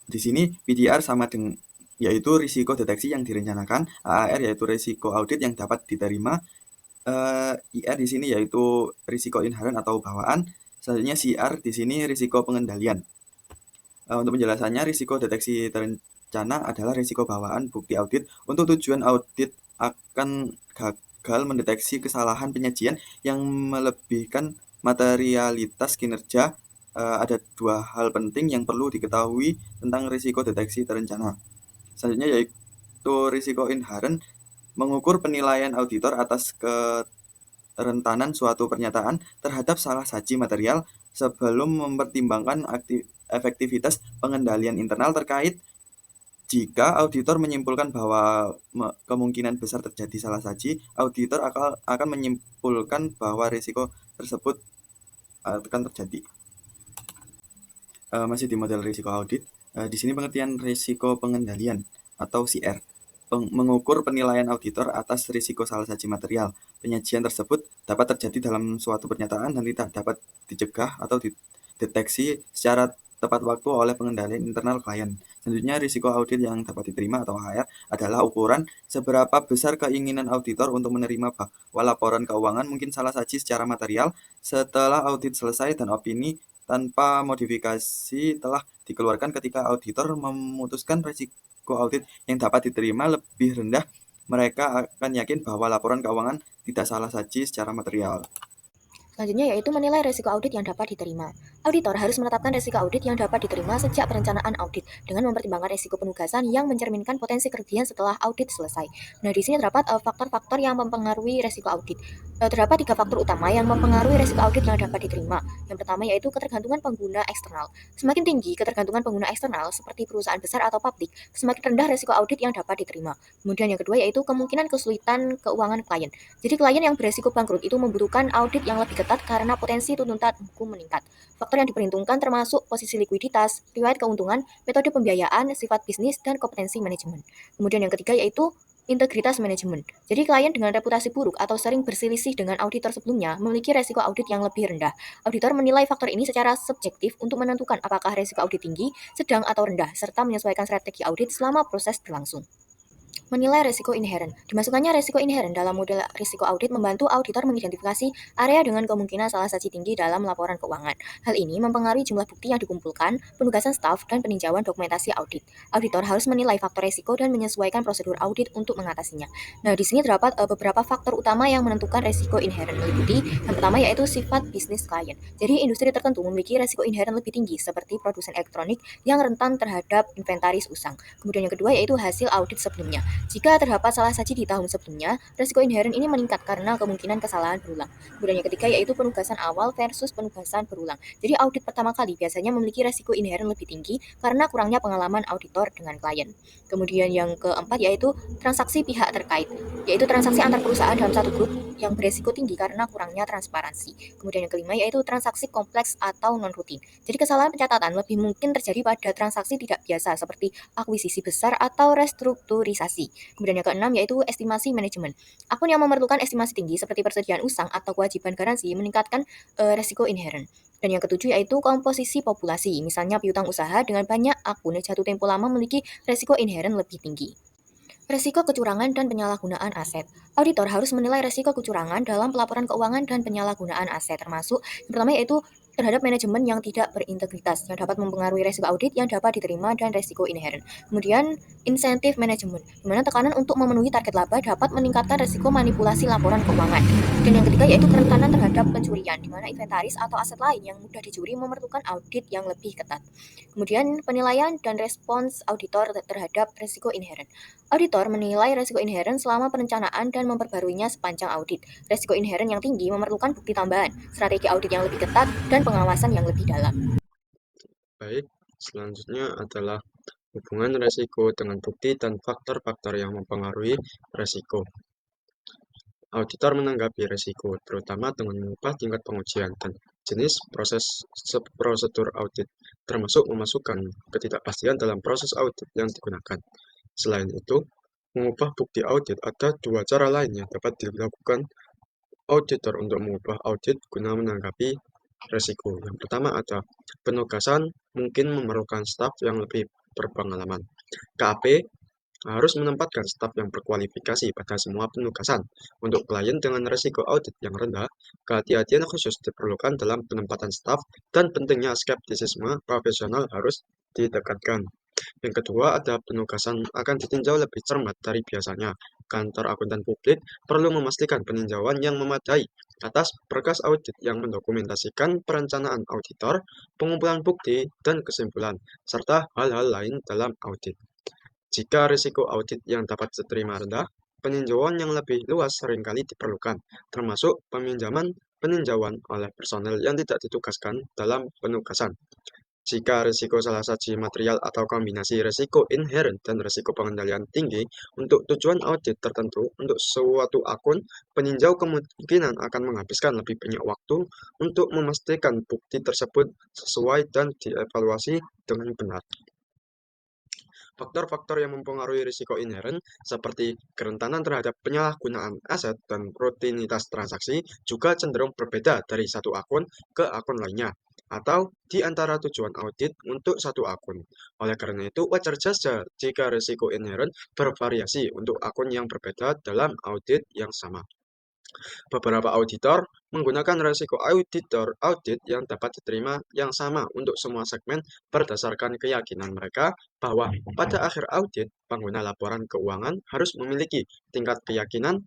[SPEAKER 3] Di sini PDR sama dengan yaitu risiko deteksi yang direncanakan, AAR yaitu risiko audit yang dapat diterima, IR di sini yaitu risiko inherent atau bawaan, selanjutnya CR di sini risiko pengendalian. Untuk penjelasannya, risiko deteksi terencana adalah risiko bawaan bukti audit. Untuk tujuan audit akan gagal mendeteksi kesalahan penyajian yang melebihkan materialitas kinerja. Ada 2 hal penting yang perlu diketahui tentang risiko deteksi terencana. Selanjutnya yaitu risiko inherent, mengukur penilaian auditor atas kerentanan suatu pernyataan terhadap salah saji material sebelum mempertimbangkan efektivitas pengendalian internal terkait. Jika auditor menyimpulkan bahwa kemungkinan besar terjadi salah saji, auditor akan menyimpulkan bahwa risiko tersebut akan terjadi. Masih di model risiko audit, di sini pengertian risiko pengendalian atau CR. Mengukur penilaian auditor atas risiko salah saji material. Penyajian tersebut dapat terjadi dalam suatu pernyataan dan tidak dapat dicegah atau dideteksi secara tepat waktu oleh pengendalian internal klien. Selanjutnya, risiko audit yang dapat diterima atau HR adalah ukuran seberapa besar keinginan auditor untuk menerima bahwa laporan keuangan mungkin salah saji secara material setelah audit selesai dan opini tanpa modifikasi telah dikeluarkan. Ketika auditor memutuskan risiko audit yang dapat diterima lebih rendah, mereka akan yakin bahwa laporan keuangan tidak salah saji secara material.
[SPEAKER 2] Selanjutnya yaitu menilai risiko audit yang dapat diterima. Auditor harus menetapkan risiko audit yang dapat diterima sejak perencanaan audit dengan mempertimbangkan risiko penugasan yang mencerminkan potensi kerugian setelah audit selesai. Nah, di sini terdapat faktor-faktor yang mempengaruhi risiko audit. Terdapat 3 faktor utama yang mempengaruhi risiko audit yang dapat diterima. Yang pertama yaitu ketergantungan pengguna eksternal. Semakin tinggi ketergantungan pengguna eksternal seperti perusahaan besar atau publik, semakin rendah risiko audit yang dapat diterima. Kemudian yang kedua yaitu kemungkinan kesulitan keuangan klien. Jadi klien yang beresiko bangkrut itu membutuhkan audit yang lebih ketat karena potensi tuntutan hukum meningkat. Faktor yang diperhitungkan termasuk posisi likuiditas, riwayat keuntungan, metode pembiayaan, sifat bisnis, dan kompetensi manajemen. Kemudian yang ketiga yaitu integritas manajemen. Jadi klien dengan reputasi buruk atau sering berselisih dengan auditor sebelumnya memiliki resiko audit yang lebih rendah. Auditor menilai faktor ini secara subjektif untuk menentukan apakah resiko audit tinggi, sedang, atau rendah, serta menyesuaikan strategi audit selama proses berlangsung. Menilai risiko inheren. Dimasukkannya risiko inheren dalam model risiko audit membantu auditor mengidentifikasi area dengan kemungkinan salah saji tinggi dalam laporan keuangan. Hal ini mempengaruhi jumlah bukti yang dikumpulkan, penugasan staf, dan peninjauan dokumentasi audit. Auditor harus menilai faktor risiko dan menyesuaikan prosedur audit untuk mengatasinya. Nah, di sini terdapat beberapa faktor utama yang menentukan risiko inheren. Meliputi yang pertama yaitu sifat bisnis klien. Jadi industri tertentu memiliki risiko inheren lebih tinggi seperti produsen elektronik yang rentan terhadap inventaris usang. Kemudian yang kedua yaitu hasil audit sebelumnya. Jika terdapat salah saji di tahun sebelumnya, risiko inheren ini meningkat karena kemungkinan kesalahan berulang. Kemudian yang ketiga yaitu penugasan awal versus penugasan berulang. Jadi audit pertama kali biasanya memiliki risiko inheren lebih tinggi karena kurangnya pengalaman auditor dengan klien. Kemudian yang keempat yaitu transaksi pihak terkait, yaitu transaksi antar perusahaan dalam satu grup yang beresiko tinggi karena kurangnya transparansi. Kemudian yang kelima yaitu transaksi kompleks atau non-rutin. Jadi kesalahan pencatatan lebih mungkin terjadi pada transaksi tidak biasa seperti akuisisi besar atau restrukturisasi. Kemudian yang keenam yaitu estimasi manajemen. Akun yang memerlukan estimasi tinggi seperti persediaan usang atau kewajiban garansi meningkatkan resiko inheren. Dan yang ketujuh yaitu komposisi populasi. Misalnya piutang usaha dengan banyak akun jatuh tempo lama memiliki resiko inheren lebih tinggi. Resiko kecurangan dan penyalahgunaan aset. Auditor harus menilai resiko kecurangan dalam pelaporan keuangan dan penyalahgunaan aset, termasuk yang pertama yaitu terhadap manajemen yang tidak berintegritas, yang dapat mempengaruhi resiko audit yang dapat diterima dan resiko inheren. Kemudian, insentif manajemen, di mana tekanan untuk memenuhi target laba dapat meningkatkan resiko manipulasi laporan keuangan. Dan yang ketiga yaitu kerentanan terhadap pencurian, di mana inventaris atau aset lain yang mudah dicuri memerlukan audit yang lebih ketat. Kemudian, penilaian dan respons auditor terhadap resiko inheren. Auditor menilai resiko inheren selama perencanaan dan memperbaruinya sepanjang audit. Resiko inheren yang tinggi memerlukan bukti tambahan, strategi audit yang lebih ketat, dan pengawasan yang lebih dalam.
[SPEAKER 5] Baik, selanjutnya adalah hubungan resiko dengan bukti dan faktor-faktor yang mempengaruhi resiko. Auditor menanggapi resiko, terutama dengan mengubah tingkat pengujian dan jenis prosedur audit, termasuk memasukkan ketidakpastian dalam proses audit yang digunakan. Selain itu, mengubah bukti audit ada dua cara lain yang dapat dilakukan auditor untuk mengubah audit guna menanggapi resiko. Yang pertama ada penugasan mungkin memerlukan staf yang lebih berpengalaman. KAP harus menempatkan staf yang berkualifikasi pada semua penugasan. Untuk klien dengan resiko audit yang rendah, kehati-hatian khusus diperlukan dalam penempatan staf dan pentingnya skeptisisme profesional harus ditekankan. Yang kedua, ada penugasan akan ditinjau lebih cermat dari biasanya. Kantor akuntan publik perlu memastikan peninjauan yang memadai atas berkas audit yang mendokumentasikan perencanaan auditor, pengumpulan bukti, dan kesimpulan, serta hal-hal lain dalam audit. Jika risiko audit yang dapat diterima rendah, peninjauan yang lebih luas seringkali diperlukan, termasuk peninjauan oleh personel yang tidak ditugaskan dalam penugasan. Jika risiko salah satu material atau kombinasi risiko inherent dan risiko pengendalian tinggi untuk tujuan audit tertentu untuk suatu akun, peninjau kemungkinan akan menghabiskan lebih banyak waktu untuk memastikan bukti tersebut sesuai dan dievaluasi dengan benar. Faktor-faktor yang mempengaruhi risiko inherent seperti kerentanan terhadap penyalahgunaan aset dan rutinitas transaksi juga cenderung berbeda dari satu akun ke akun lainnya atau di antara tujuan audit untuk satu akun. Oleh karena itu, wajar saja jika risiko inherent bervariasi untuk akun yang berbeda dalam audit yang sama. Beberapa auditor menggunakan resiko audit yang dapat diterima yang sama untuk semua segmen berdasarkan keyakinan mereka bahwa pada akhir audit, pengguna laporan keuangan harus memiliki tingkat keyakinan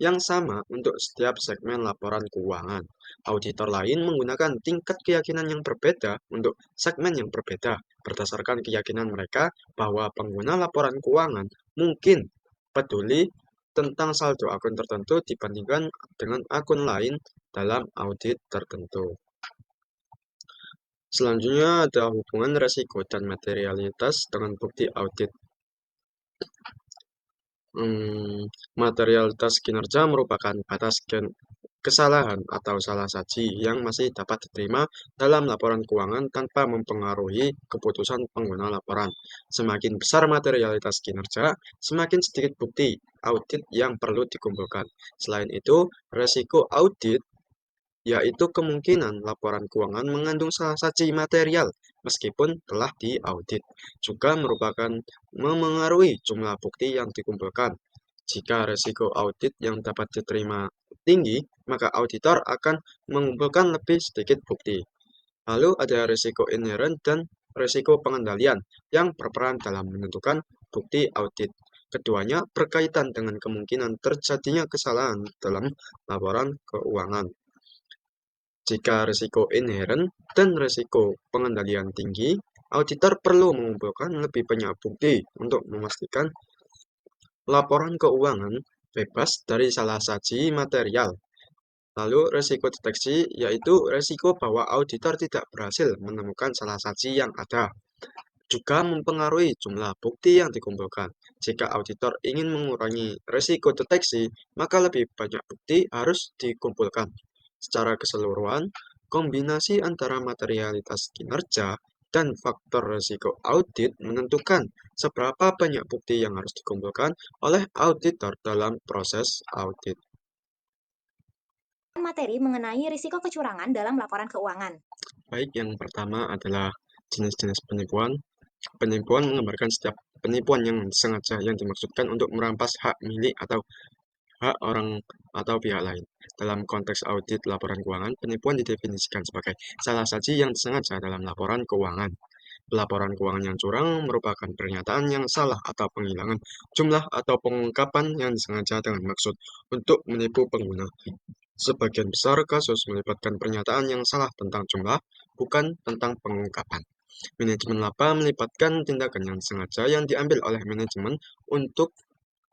[SPEAKER 5] yang sama untuk setiap segmen laporan keuangan. Auditor lain menggunakan tingkat keyakinan yang berbeda untuk segmen yang berbeda berdasarkan keyakinan mereka bahwa pengguna laporan keuangan mungkin peduli tentang saldo akun tertentu dibandingkan dengan akun lain dalam audit tertentu. Selanjutnya ada hubungan resiko dan materialitas dengan bukti audit. Materialitas kinerja merupakan batas kesalahan atau salah saji yang masih dapat diterima dalam laporan keuangan tanpa mempengaruhi keputusan pengguna laporan. Semakin besar materialitas kinerja, semakin sedikit bukti audit yang perlu dikumpulkan. Selain itu, resiko audit yaitu kemungkinan laporan keuangan mengandung salah saji material meskipun telah diaudit, juga merupakan memengaruhi jumlah bukti yang dikumpulkan. Jika resiko audit yang dapat diterima tinggi, maka auditor akan mengumpulkan lebih sedikit bukti. Lalu ada risiko inherent dan risiko pengendalian yang berperan dalam menentukan bukti audit. Keduanya berkaitan dengan kemungkinan terjadinya kesalahan dalam laporan keuangan. Jika risiko inherent dan risiko pengendalian tinggi, auditor perlu mengumpulkan lebih banyak bukti untuk memastikan laporan keuangan bebas dari salah saji material. Lalu risiko deteksi yaitu risiko bahwa auditor tidak berhasil menemukan salah saji yang ada. Juga mempengaruhi jumlah bukti yang dikumpulkan. Jika auditor ingin mengurangi risiko deteksi, maka lebih banyak bukti harus dikumpulkan. Secara keseluruhan, kombinasi antara materialitas kinerja dan faktor risiko audit menentukan seberapa banyak bukti yang harus dikumpulkan oleh auditor dalam proses audit.
[SPEAKER 4] Materi mengenai risiko kecurangan dalam laporan keuangan.
[SPEAKER 5] Baik, yang pertama adalah jenis-jenis penipuan. Penipuan menggambarkan setiap penipuan yang sengaja yang dimaksudkan untuk merampas hak milik atau hak orang atau pihak lain. Dalam konteks audit laporan keuangan, penipuan didefinisikan sebagai salah saji yang disengaja dalam laporan keuangan. Laporan keuangan yang curang merupakan pernyataan yang salah atau penghilangan jumlah atau pengungkapan yang disengaja dengan maksud untuk menipu pengguna. Sebagian besar kasus melibatkan pernyataan yang salah tentang jumlah, bukan tentang pengungkapan. Manajemen laba melibatkan tindakan yang sengaja yang diambil oleh manajemen untuk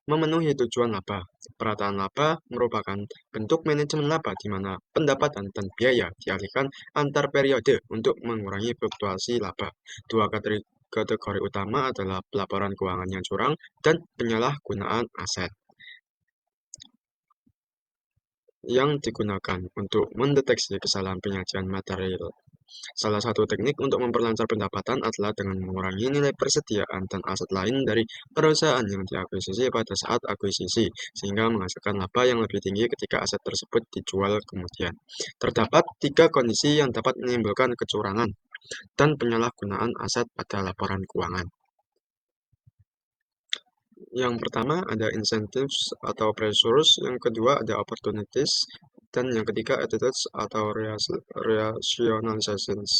[SPEAKER 5] memenuhi tujuan laba. Perataan laba merupakan bentuk manajemen laba di mana pendapatan dan biaya dialihkan antar periode untuk mengurangi fluktuasi laba. Dua kategori utama adalah pelaporan keuangan yang curang dan penyalahgunaan aset yang digunakan untuk mendeteksi kesalahan penyajian material. Salah satu teknik untuk memperlancar pendapatan adalah dengan mengurangi nilai persediaan dan aset lain dari perusahaan yang diakuisisi pada saat akuisisi, sehingga menghasilkan laba yang lebih tinggi ketika aset tersebut dijual kemudian. Terdapat 3 kondisi yang dapat menimbulkan kecurangan dan penyalahgunaan aset pada laporan keuangan. Yang pertama ada incentives atau pressures, yang kedua ada opportunities, dan yang ketiga attitudes atau rationalizations.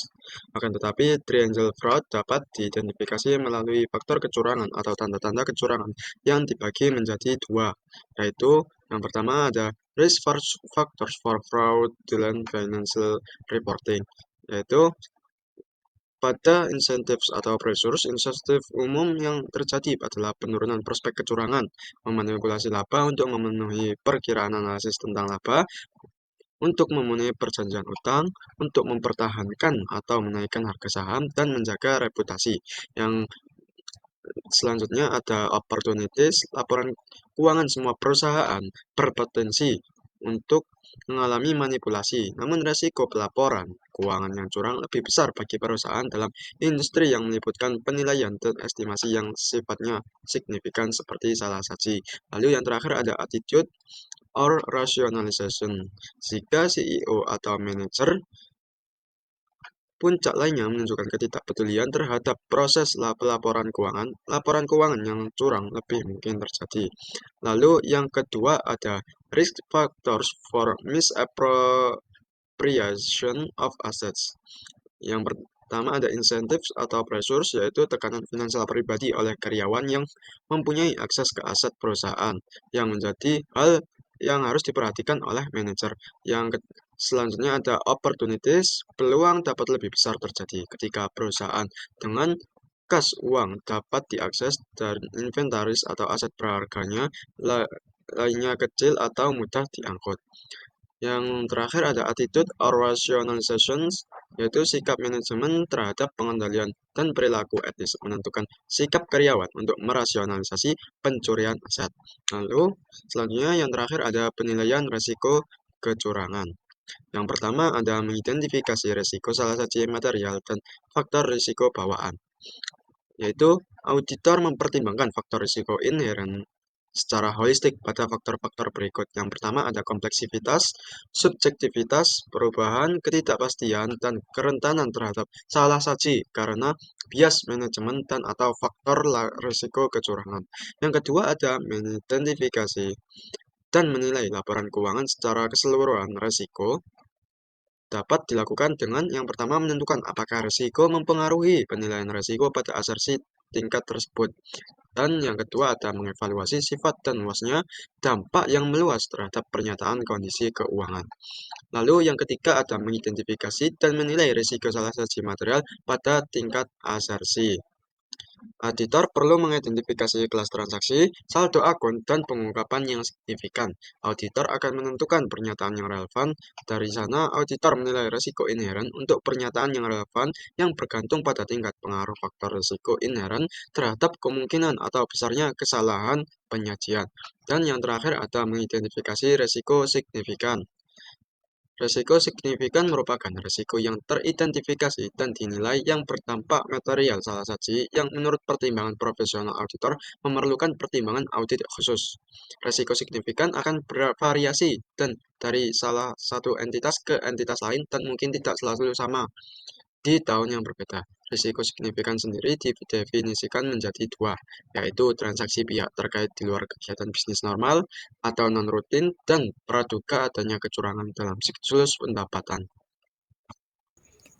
[SPEAKER 5] Akan tetapi, triangle fraud dapat diidentifikasi melalui faktor kecurangan atau tanda-tanda kecurangan yang dibagi menjadi 2, yaitu yang pertama ada risk factors for fraudulent financial reporting, yaitu Pada incentives atau pressures, insentif umum yang terjadi adalah penurunan prospek kecurangan, memanipulasi laba untuk memenuhi perkiraan analisis tentang laba, untuk memenuhi perjanjian utang, untuk mempertahankan atau menaikkan harga saham, dan menjaga reputasi. Yang selanjutnya ada opportunities. Laporan keuangan semua perusahaan berpotensi untuk mengalami manipulasi, namun resiko pelaporan keuangan yang curang lebih besar bagi perusahaan dalam industri yang meliputi penilaian dan estimasi yang sifatnya signifikan seperti salah saji. Lalu yang terakhir ada attitude or rationalization. Jika CEO atau manajer puncak lainnya menunjukkan ketidakpedulian terhadap proses pelaporan keuangan, laporan keuangan yang curang lebih mungkin terjadi. Lalu yang kedua ada risk factors for misappropriation of assets. Yang pertama ada incentives atau pressures, yaitu tekanan finansial pribadi oleh karyawan yang mempunyai akses ke aset perusahaan, yang menjadi hal yang harus diperhatikan oleh manajer. Selanjutnya ada opportunities. Peluang dapat lebih besar terjadi ketika perusahaan dengan kas uang dapat diakses dan inventaris atau aset berharganya lainnya kecil atau mudah diangkut. Yang terakhir ada attitude or rationalizations, yaitu sikap manajemen terhadap pengendalian dan perilaku etis menentukan sikap karyawan untuk merasionalisasi pencurian aset. Lalu selanjutnya yang terakhir ada penilaian risiko kecurangan. Yang pertama ada mengidentifikasi risiko salah satu material dan faktor risiko bawaan, yaitu auditor mempertimbangkan faktor risiko inheren secara holistik pada faktor-faktor berikut. Yang pertama ada kompleksitas, subjektivitas, perubahan, ketidakpastian, dan kerentanan terhadap salah saji karena bias manajemen dan atau faktor risiko kecurangan. Yang kedua ada mengidentifikasi dan menilai laporan keuangan secara keseluruhan. Risiko dapat dilakukan dengan yang pertama menentukan apakah risiko mempengaruhi penilaian risiko pada asersi tingkat tersebut. Dan yang kedua ada mengevaluasi sifat dan luasnya dampak yang meluas terhadap pernyataan kondisi keuangan. Lalu yang ketiga ada mengidentifikasi dan menilai risiko salah satu material pada tingkat asersi. Auditor perlu mengidentifikasi kelas transaksi, saldo akun, dan pengungkapan yang signifikan. Auditor akan menentukan pernyataan yang relevan. Dari sana, auditor menilai risiko inheren untuk pernyataan yang relevan yang bergantung pada tingkat pengaruh faktor risiko inheren terhadap kemungkinan atau besarnya kesalahan penyajian. Dan yang terakhir ada mengidentifikasi risiko signifikan. Risiko signifikan merupakan risiko yang teridentifikasi dan dinilai yang berdampak material salah saji yang menurut pertimbangan profesional auditor memerlukan pertimbangan audit khusus. Risiko signifikan akan bervariasi dan dari salah satu entitas ke entitas lain dan mungkin tidak selalu sama di tahun yang berbeda. Risiko signifikan sendiri didefinisikan menjadi dua, yaitu transaksi pihak terkait di luar kegiatan bisnis normal atau non-rutin dan praduga adanya kecurangan dalam siklus pendapatan.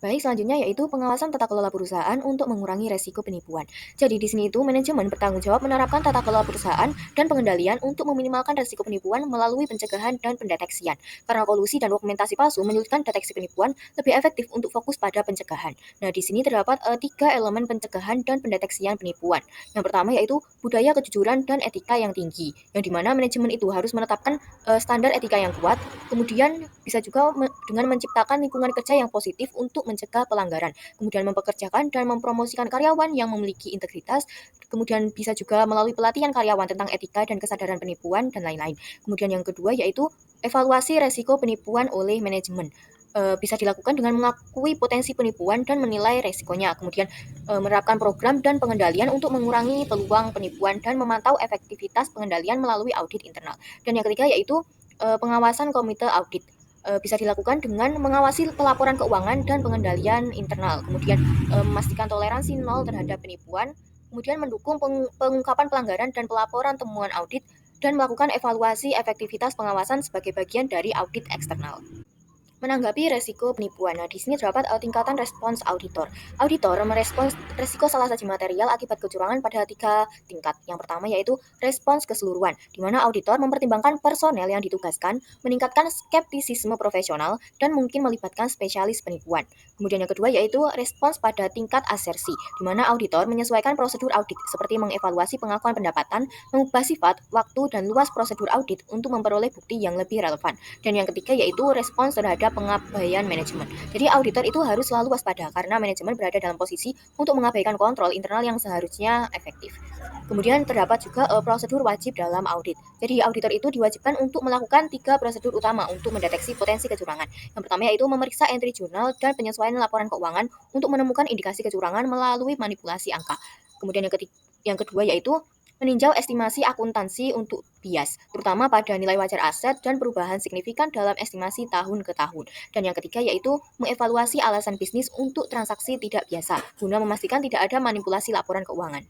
[SPEAKER 2] Baik, selanjutnya yaitu pengawasan tata kelola perusahaan untuk mengurangi resiko penipuan. Jadi di sini itu manajemen bertanggung jawab menerapkan tata kelola perusahaan dan pengendalian untuk meminimalkan resiko penipuan melalui pencegahan dan pendeteksian. Karena kolusi dan dokumentasi palsu menyulitkan deteksi penipuan, lebih efektif untuk fokus pada pencegahan. Nah, di sini terdapat 3 elemen pencegahan dan pendeteksian penipuan. Yang pertama yaitu budaya kejujuran dan etika yang tinggi, yang dimana manajemen itu harus menetapkan standar etika yang kuat. Kemudian bisa juga dengan menciptakan lingkungan kerja yang positif untuk mencegah pelanggaran, kemudian mempekerjakan dan mempromosikan karyawan yang memiliki integritas, kemudian bisa juga melalui pelatihan karyawan tentang etika dan kesadaran penipuan, dan lain-lain. Kemudian yang kedua yaitu evaluasi resiko penipuan oleh manajemen. Bisa dilakukan dengan mengakui potensi penipuan dan menilai resikonya, kemudian menerapkan program dan pengendalian untuk mengurangi peluang penipuan dan memantau efektivitas pengendalian melalui audit internal. Dan yang ketiga yaitu pengawasan komite audit. Bisa dilakukan dengan mengawasi pelaporan keuangan dan pengendalian internal, kemudian memastikan toleransi nol terhadap penipuan, kemudian mendukung pengungkapan pelanggaran dan pelaporan temuan audit, dan melakukan evaluasi efektivitas pengawasan sebagai bagian dari audit eksternal. Menanggapi resiko penipuan. Nah, di sini terdapat tingkatan respons auditor. Auditor merespons resiko salah saji material akibat kecurangan pada 3 tingkat. Yang pertama yaitu respons keseluruhan, di mana auditor mempertimbangkan personel yang ditugaskan, meningkatkan skeptisisme profesional, dan mungkin melibatkan spesialis penipuan. Kemudian yang kedua yaitu respons pada tingkat asersi, di mana auditor menyesuaikan prosedur audit, seperti mengevaluasi pengakuan pendapatan, mengubah sifat, waktu, dan luas prosedur audit untuk memperoleh bukti yang lebih relevan. Dan yang ketiga yaitu respons terhadap pengabaian manajemen. Jadi auditor itu harus selalu waspada karena manajemen berada dalam posisi untuk mengabaikan kontrol internal yang seharusnya efektif. Kemudian terdapat juga prosedur wajib dalam audit. Jadi auditor itu diwajibkan untuk melakukan 3 prosedur utama untuk mendeteksi potensi kecurangan. Yang pertama yaitu memeriksa entry jurnal dan penyesuaian laporan keuangan untuk menemukan indikasi kecurangan melalui manipulasi angka. Kemudian yang kedua yaitu meninjau estimasi akuntansi untuk bias, terutama pada nilai wajar aset dan perubahan signifikan dalam estimasi tahun ke tahun. Dan yang ketiga yaitu mengevaluasi alasan bisnis untuk transaksi tidak biasa, guna memastikan tidak ada manipulasi laporan keuangan.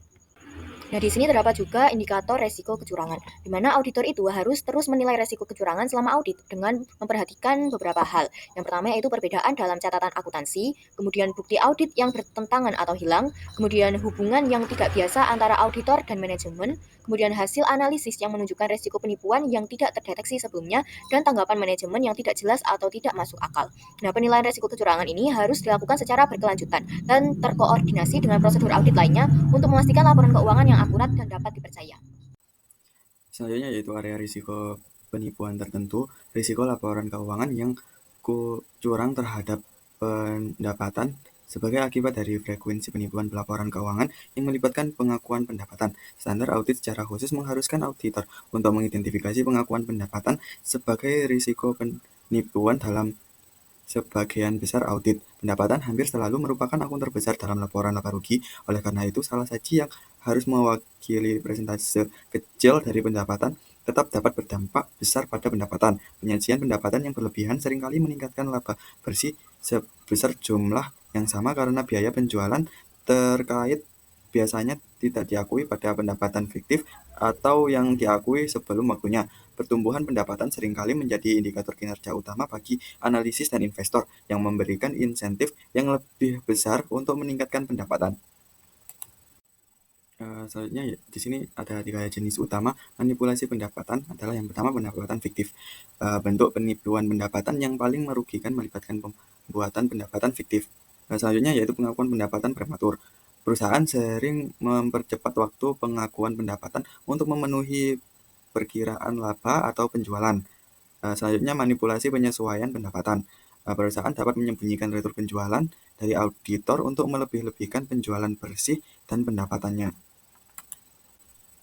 [SPEAKER 2] Nah, di sini terdapat juga indikator resiko kecurangan, di mana auditor itu harus terus menilai resiko kecurangan selama audit dengan memperhatikan beberapa hal. Yang pertama yaitu perbedaan dalam catatan akuntansi, kemudian bukti audit yang bertentangan atau hilang, kemudian hubungan yang tidak biasa antara auditor dan manajemen, kemudian hasil analisis yang menunjukkan resiko penipuan yang tidak terdeteksi sebelumnya, dan tanggapan manajemen yang tidak jelas atau tidak masuk akal. Nah, penilaian resiko kecurangan ini harus dilakukan secara berkelanjutan dan terkoordinasi dengan prosedur audit lainnya untuk memastikan laporan keuangan yang akurat dan dapat dipercaya.
[SPEAKER 3] Selanjutnya yaitu area risiko penipuan tertentu, risiko laporan keuangan yang curang terhadap pendapatan sebagai akibat dari frekuensi penipuan pelaporan keuangan yang melibatkan pengakuan pendapatan. Standar audit secara khusus mengharuskan auditor untuk mengidentifikasi pengakuan pendapatan sebagai risiko penipuan dalam sebagian besar audit. Pendapatan hampir selalu merupakan akun terbesar dalam laporan laba rugi. Oleh karena itu, salah saji yang harus mewakili persentase kecil dari pendapatan tetap dapat berdampak besar pada pendapatan. Penyajian pendapatan yang berlebihan seringkali meningkatkan laba bersih sebesar jumlah yang sama karena biaya penjualan terkait biasanya tidak diakui pada pendapatan fiktif atau yang diakui sebelum waktunya. Pertumbuhan pendapatan seringkali menjadi indikator kinerja utama bagi analisis dan investor yang memberikan insentif yang lebih besar untuk meningkatkan pendapatan. Selanjutnya di sini ada 3 jenis utama manipulasi pendapatan. Adalah yang pertama pendapatan fiktif. Bentuk penipuan pendapatan yang paling merugikan melibatkan pembuatan pendapatan fiktif. Selanjutnya yaitu pengakuan pendapatan prematur. Perusahaan sering mempercepat waktu pengakuan pendapatan untuk memenuhi perkiraan laba atau penjualan. Selanjutnya manipulasi penyesuaian pendapatan. Perusahaan dapat menyembunyikan retur penjualan dari auditor untuk melebih-lebihkan penjualan bersih dan pendapatannya.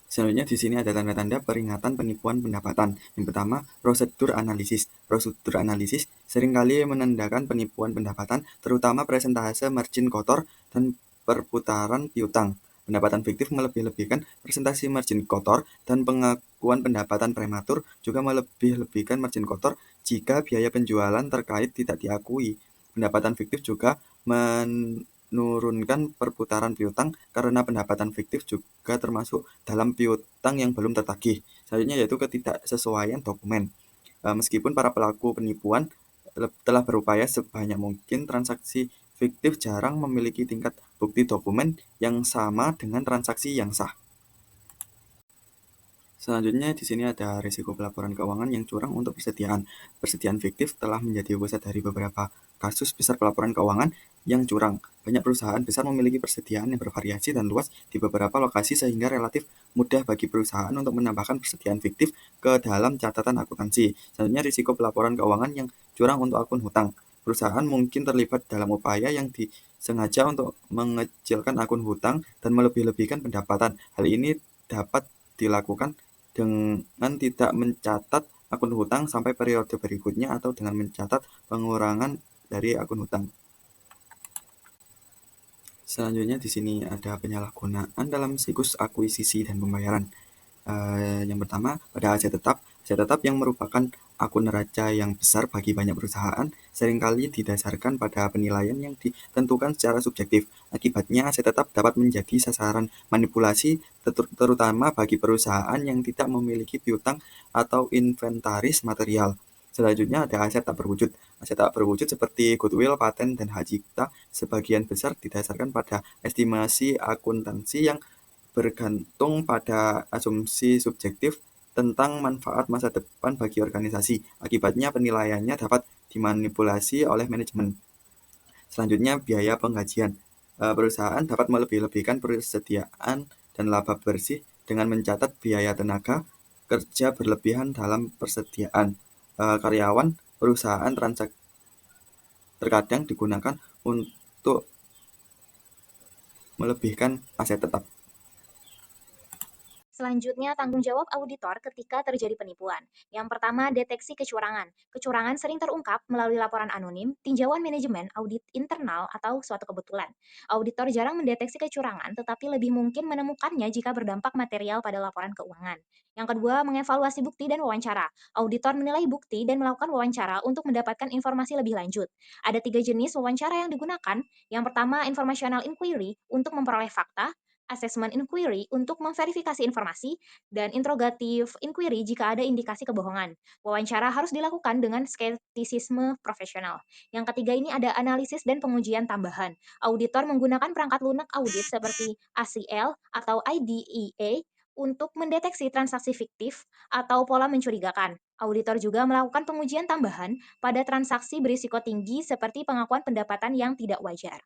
[SPEAKER 3] Selanjutnya di sini ada tanda-tanda peringatan penipuan pendapatan. Yang pertama, prosedur analisis. Prosedur analisis seringkali menandakan penipuan pendapatan, terutama presentase margin kotor dan perputaran piutang. Pendapatan fiktif melebih-lebihkan presentasi margin kotor dan pengakuan pendapatan prematur juga melebih-lebihkan margin kotor jika biaya penjualan terkait tidak diakui. Pendapatan fiktif juga menurunkan perputaran piutang karena pendapatan fiktif juga termasuk dalam piutang yang belum tertagih. Selanjutnya yaitu ketidaksesuaian dokumen. Meskipun para pelaku penipuan telah berupaya sebanyak mungkin, transaksi fiktif jarang memiliki tingkat bukti dokumen yang sama dengan transaksi yang sah. Selanjutnya di sini ada risiko pelaporan keuangan yang curang untuk persediaan. Persediaan fiktif telah menjadi pusat dari beberapa kasus besar pelaporan keuangan yang curang. Banyak perusahaan besar memiliki persediaan yang bervariasi dan luas di beberapa lokasi sehingga relatif mudah bagi perusahaan untuk menambahkan persediaan fiktif ke dalam catatan akuntansi. Selanjutnya risiko pelaporan keuangan yang curang untuk akun hutang. Perusahaan mungkin terlibat dalam upaya yang disengaja untuk mengecilkan akun hutang dan melebih-lebihkan pendapatan. Hal ini dapat dilakukan dengan tidak mencatat akun hutang sampai periode berikutnya atau dengan mencatat pengurangan dari akun hutang. Selanjutnya di sini ada penyalahgunaan dalam siklus akuisisi dan pembayaran. Yang pertama, pada aset tetap yang merupakan akun neraca yang besar bagi banyak perusahaan seringkali didasarkan pada penilaian yang ditentukan secara subjektif. Akibatnya, aset tetap dapat menjadi sasaran manipulasi terutama bagi perusahaan yang tidak memiliki piutang atau inventaris material. Selanjutnya ada aset tak berwujud. Aset tak berwujud seperti goodwill, paten, dan hak cipta sebagian besar didasarkan pada estimasi akuntansi yang bergantung pada asumsi subjektif tentang manfaat masa depan bagi organisasi. Akibatnya penilaiannya dapat dimanipulasi oleh manajemen. Selanjutnya, biaya penggajian. Perusahaan dapat melebih-lebihkan persediaan dan laba bersih dengan mencatat biaya tenaga kerja berlebihan dalam persediaan. Karyawan perusahaan terkadang digunakan untuk melebihkan aset tetap.
[SPEAKER 4] Selanjutnya, tanggung jawab auditor ketika terjadi penipuan. Yang pertama, deteksi kecurangan. Kecurangan sering terungkap melalui laporan anonim, tinjauan manajemen, audit internal, atau suatu kebetulan. Auditor jarang mendeteksi kecurangan, tetapi lebih mungkin menemukannya jika berdampak material pada laporan keuangan. Yang kedua, mengevaluasi bukti dan wawancara. Auditor menilai bukti dan melakukan wawancara untuk mendapatkan informasi lebih lanjut. Ada 3 jenis wawancara yang digunakan. Yang pertama, informational inquiry untuk memperoleh fakta, assessment inquiry untuk memverifikasi informasi, dan interrogative inquiry jika ada indikasi kebohongan. Wawancara harus dilakukan dengan skeptisisme profesional. Yang ketiga ini ada analisis dan pengujian tambahan. Auditor menggunakan perangkat lunak audit seperti ACL atau IDEA untuk mendeteksi transaksi fiktif atau pola mencurigakan. Auditor juga melakukan pengujian tambahan pada transaksi berisiko tinggi seperti pengakuan pendapatan yang tidak wajar.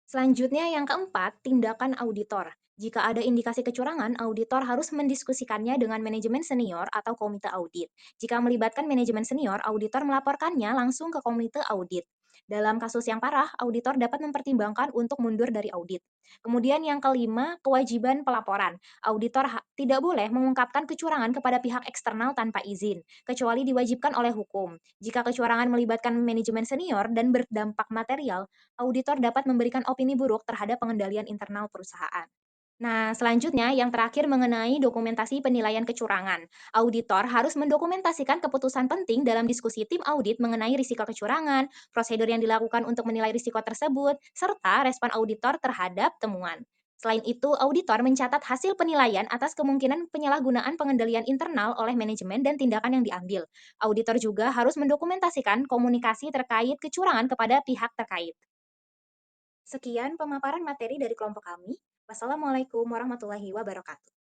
[SPEAKER 4] Selanjutnya yang keempat, tindakan auditor. Jika ada indikasi kecurangan, auditor harus mendiskusikannya dengan manajemen senior atau komite audit. Jika melibatkan manajemen senior, auditor melaporkannya langsung ke komite audit. Dalam kasus yang parah, auditor dapat mempertimbangkan untuk mundur dari audit. Kemudian yang kelima, kewajiban pelaporan. Auditor tidak boleh mengungkapkan kecurangan kepada pihak eksternal tanpa izin, kecuali diwajibkan oleh hukum. Jika kecurangan melibatkan manajemen senior dan berdampak material, auditor dapat memberikan opini buruk terhadap pengendalian internal perusahaan. Nah, selanjutnya yang terakhir mengenai dokumentasi penilaian kecurangan. Auditor harus mendokumentasikan keputusan penting dalam diskusi tim audit mengenai risiko kecurangan, prosedur yang dilakukan untuk menilai risiko tersebut, serta respon auditor terhadap temuan. Selain itu, auditor mencatat hasil penilaian atas kemungkinan penyalahgunaan pengendalian internal oleh manajemen dan tindakan yang diambil. Auditor juga harus mendokumentasikan komunikasi terkait kecurangan kepada pihak terkait. Sekian pemaparan materi dari kelompok kami. Wassalamualaikum warahmatullahi wabarakatuh.